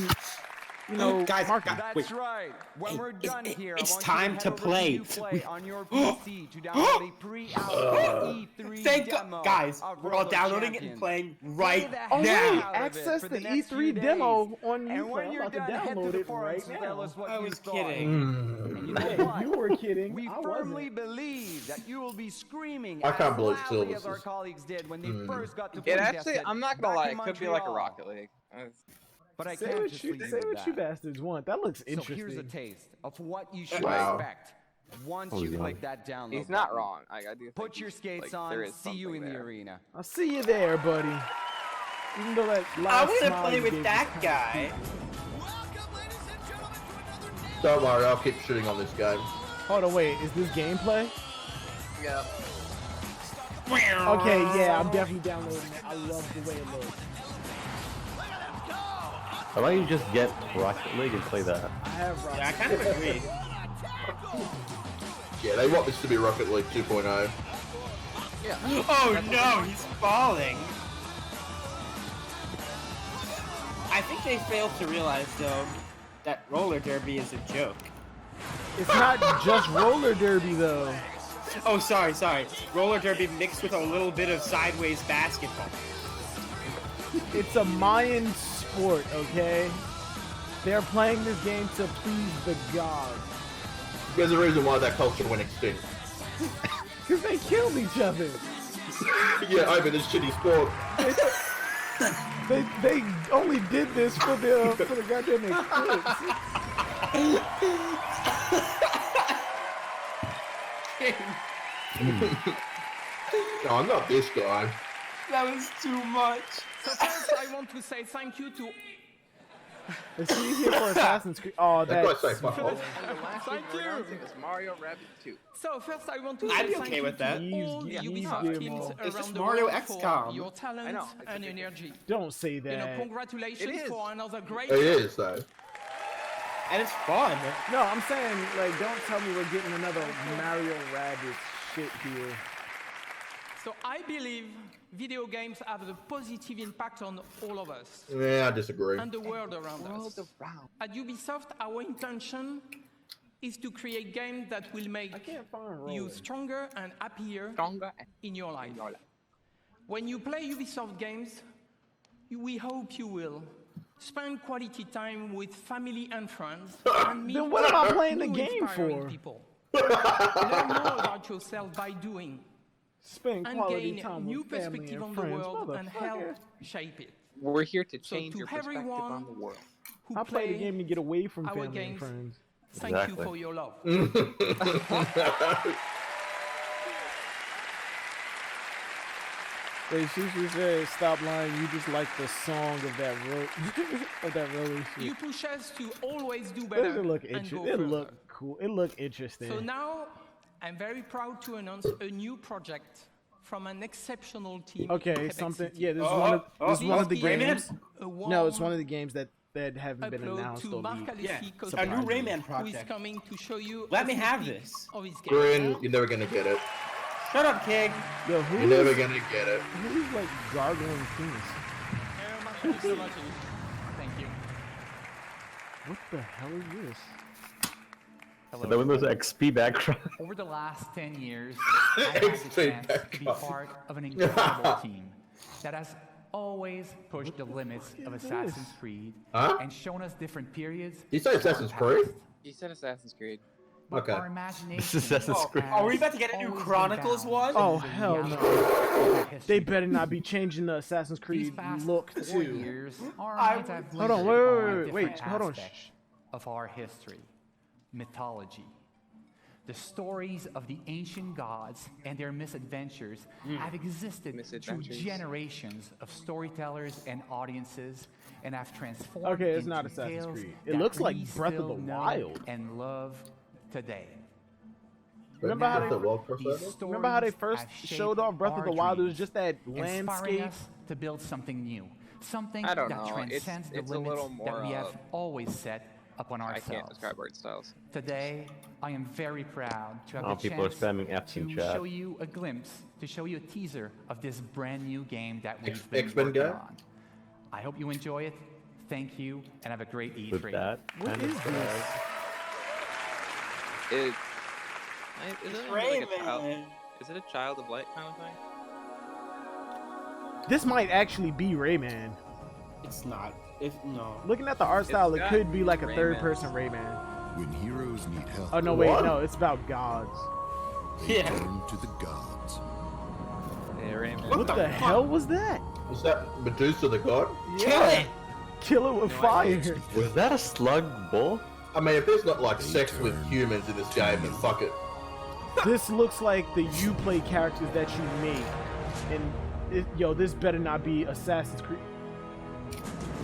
guys, marketing. That's right. When we're done here, I it's want time you to to, head over play. Uplay on your PC to download a pre-alpha E3 Thank demo God, guys. of We're all Roller downloading it Champions. and playing Play right the Oh hell wait, out of it access for the next few E3 days. demo on And YouTube. when I'm you're about to done, head to download the it forums right and tell now. us what I you was thought. kidding. And you know Yeah, what? you were kidding. We I firmly wasn't. believe that you will be screaming I can't as believe loudly Silvers as our is- colleagues did when they first got to It play actually, test I'm not gonna back lie, in it could be like a Montreal. Rocket League. But I Say can't what just you, leave say it what at you that. bastards want. That looks So interesting. here's a taste of what you should Wow. expect once Oh, you yeah. click that download He's not button. wrong. I do think Put your skates there on. is See you something in the there. arena. I'll see you there, buddy. Even though that I last want to smile play you with gave that was guy. Don't worry, I'll keep shooting on this game. Hold on, wait. Is this gameplay? Yeah. Okay, yeah, I'm definitely downloading it. I love the way it looks. How about you just get Rocket League and play that? I have Rocket. Yeah, I kind of agree. Yeah, they want this to be Rocket League 2.0. Yeah. Oh no, he's falling. I think they failed to realize, though, that roller derby is a joke. It's not just roller derby though. Oh, sorry. Roller derby mixed with a little bit of sideways basketball. It's a Mayan sport, okay? They're playing this game to please the gods. There's a reason why that culture went extinct. Because they killed each other. Yeah, Ivan, it's shitty sport. They only did this for the goddamn eclipse. No, not this guy. That was too much. So first, I want to say thank you to. Is he here for Assassin's Creed? Oh, that's... And the last Thank we're you. announcing is Mario Rabbids 2. So first, I want to I'd say be thank okay you with to that. all the Ubisoft teams It's just around the Mario world XCOM. for your talent and energy. Don't say that. You know, congratulations for another great. It is though. And it's fun. No, I'm saying, like, don't tell me we're getting another Mario Rabbids shit here. So I believe video games have a positive impact on all of us. Yeah, I disagree. And the world around us. At Ubisoft, our intention is to create games that will make you stronger and happier in your life. When you play Ubisoft games, we hope you will spend quality time with family and friends and meet Then what am I playing the new game inspiring for? people. Learn more about yourself by doing. Spend And quality gain time new with family perspective and on friends. the world and help Motherfucker. shape it. We're here to So change to your perspective everyone on the world. I play the game to get away from our family and games, friends. Thank you Exactly. for your love. Wait, she said, stop lying. You just like the song of that roller shit. You push us to always do Does better it look and go interesting? It further. look cool. It look interesting. So now, I'm very proud to announce a new project from an exceptional team. Okay, Quebec something. City. Yeah, this is one of the games. A No, it's warm one of the games that haven't been upload announced to or Mark leaked. Alessi, a new surprisingly, Rayman who is project. coming to show you. Let a me sneak have peek this. Of his game. Grin, you're never gonna get it. Shut up, King. Yo, who You're never is- gonna get it. Who's like gargling penis? Thank you so much. Thank you. What the hell is this? So that Windows XP background. Over the last 10 years, I've had the chance to be part of an incredible team that has always pushed the limits of Assassin's Creed and shown us different periods. You say Assassin's Creed? He said Assassin's Creed. But Okay. our imagination This is Assassin's Creed. Are we about to get a new always been Chronicles bound one? Oh to the hell reality no! of history. They better not be changing the Assassin's These Creed past look 4 too. years, our minds have Hold on, glinted wait, on different hold on. aspects of our history, mythology. The stories of the ancient gods and their misadventures have existed through Misadventures. generations of storytellers and audiences and have transformed Okay, it's into not Assassin's tales Creed. It that looks like we Breath of still the know Wild. and love today. Remember how Breath of the Wild crossover? These Remember how they stories first have showed shaped off Breath of our the Wild? It was dreams, just that inspiring landscape. us to build something new, something I don't that know. transcends It's the a limits little more, that we have always set upon I ourselves. can't describe art styles. Today, I am very proud to have Oh, the people are chance spamming Fs in to chat. show you a glimpse, to show you a teaser of this brand new game that we've been X-Men working guy? on. I hope you enjoy it. Thank you, and have a great E3. With that, What kind is of, this? Is it like a child? Rayman. Is it a Child of Light kind of thing? This might actually be Rayman. It's not. No. Looking at the art style, it got could be like a Rayman. third-person Rayman. When heroes need help, Oh no, wait, What? no, it's about gods. they Yeah. turn to the gods. Yeah, Rayman. What the hell was that? Is that Medusa the god? Kill it! Kill it with fire. was that a slug bull? I mean, if there's not like sex with humans in this game, then fuck it. This looks like the Uplay characters that you make. And, yo, this better not be Assassin's Creed.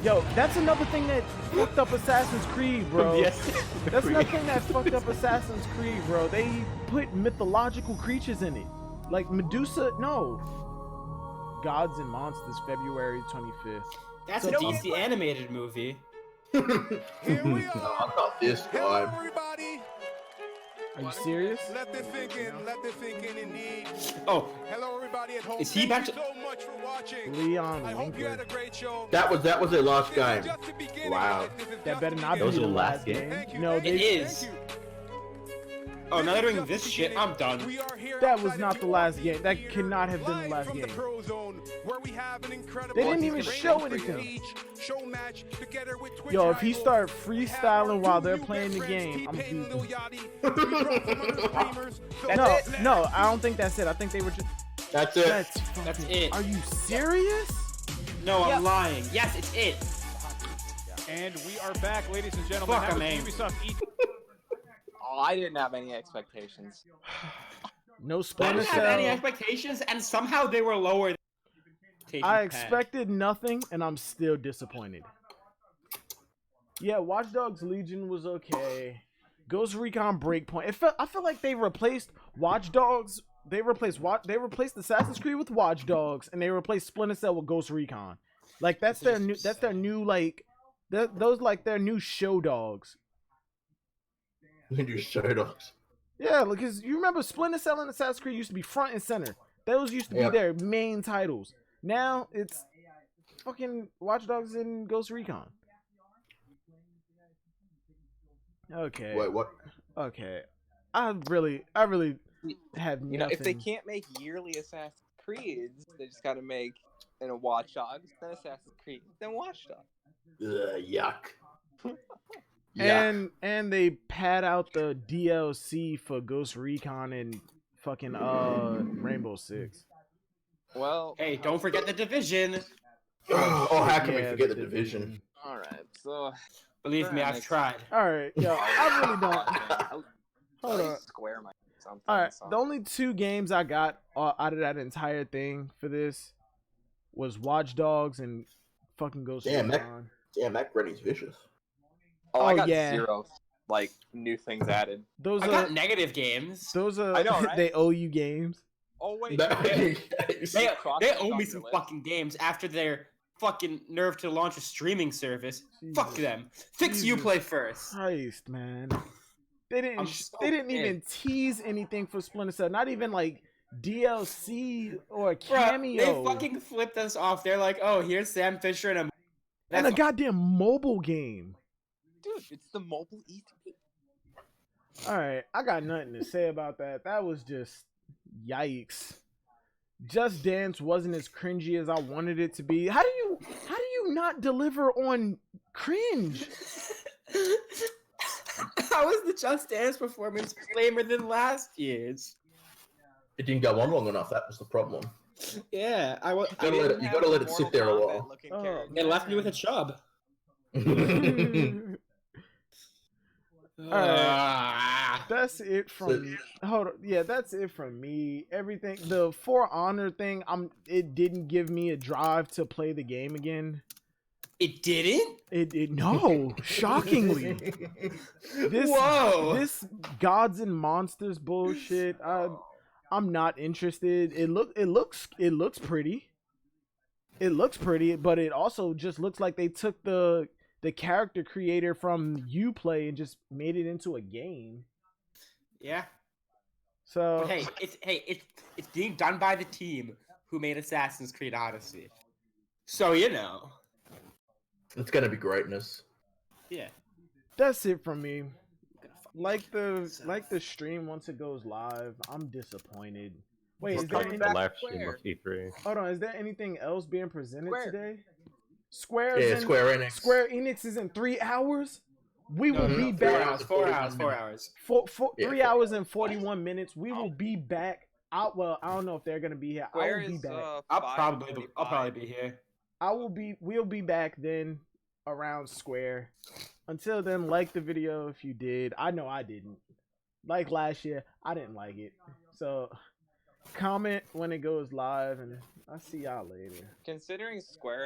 Yo, that's another thing that fucked up Assassin's Creed, bro. Yes. That's another thing that fucked up Assassin's Creed, bro. They put mythological creatures in it. Like Medusa, no. Gods and Monsters, February 25th. That's So- a DC animated movie. Here we No, are. not this Hello, guy. everybody. Are you serious? Let this sink in. Let this sink in, indeed. Oh, Hello, everybody at home. Is he Thank back you so much for watching. Leon I hope you had Winker. a great show. That was their last This is game. just the beginning, Wow. guys. This is That just better the not be Those the are last last game. Thank you. No, Thank they, it you. is. Thank you. Oh, now they're This is doing just this the shit. beginning. I'm done. We are here That was outside not of the New last Orleans game. That here, cannot have been the live last from game. the Pro Zone. where we have an incredible They didn't even show anything. show match together with Twitch Yo, if he Idol. start freestyling while they're playing the game, I'm beating. No, I don't think that's it. I think they were just. That's it. That's it. Are you serious? No, I'm lying. Yes, it's it. And we are back, ladies and gentlemen. Fuck, That was I'm Ubisoft Oh, I didn't have any expectations. No I Splinter didn't have any Cell. expectations, and somehow they were lower than I expected nothing, and I'm still disappointed. Yeah, Watch Dogs Legion was okay. Ghost Recon Breakpoint. I feel like they replaced Watch Dogs. They replaced Assassin's Creed with Watch Dogs, and they replaced Splinter Cell with Ghost Recon. Like that's their new. That's their new like. Those like their new show dogs. New show dogs. Yeah, because you remember Splinter Cell and Assassin's Creed used to be front and center. Those used to be their main titles. Now it's fucking Watch Dogs and Ghost Recon. Okay. Wait, what? Okay. I really have You know, if they can't make yearly Assassin's Creeds, they just got to make a Watch Dogs, then Assassin's Creed, then Watch Dogs. Yuck. And they pad out the DLC for Ghost Recon and fucking Rainbow Six. Well, hey, don't forget the Division. Oh, how can we forget the Division? All right, so believe me, I've tried. All right, yo, I really don't. Hold on. Square my something. All right, the only 2 games I got out of that entire thing for this was Watch Dogs and fucking Ghost Recon. Mac Rennie's vicious. Oh, I got yeah. 0 like new things added. Those I are got negative games. Those are I know, right? they owe you games. Oh wait, they owe me some fucking games after their fucking nerve to launch a streaming service. Jesus. Fuck them. Fix Uplay first. Christ, man. They didn't even tease anything for Splinter Cell. Not even like DLC or a cameo. They fucking flipped us off. They're like, "Oh, here's Sam Fisher and a goddamn mobile game." Dude, it's the mobile E3. All right, I got nothing to say about that. That was just yikes. Just Dance wasn't as cringy as I wanted it to be. How do you not deliver on cringe? How was the Just Dance performance lamer than last year's? It didn't go on long enough. That was the problem. Yeah, You gotta let it sit there a while. It left me with a chub. Alright, that's it from. Hold on, yeah, that's it from me. Everything, the For Honor thing, it didn't give me a drive to play the game again. It didn't? It no, shockingly. This Gods and Monsters bullshit. I'm not interested. It looks pretty. It looks pretty, but it also just looks like they took the character creator from Uplay and just made it into a game. Yeah. So but it's being done by the team who made Assassin's Creed Odyssey. So you know. It's gonna be greatness. Yeah. That's it from me. Like the stream once it goes live, I'm disappointed. Wait, is there any live stream of E3? Hold on, is there anything else being presented today? Square Enix. Square Enix is in 3 hours. We will be back. 4 hours. 3 hours and 41 minutes. We will be back. I don't know if they're gonna be here. I will be back. I'll probably be here. We'll be back then around Square. Until then, like the video if you did. I know I didn't. Like last year, I didn't like it. So comment when it goes live, and I'll see y'all later. Considering Square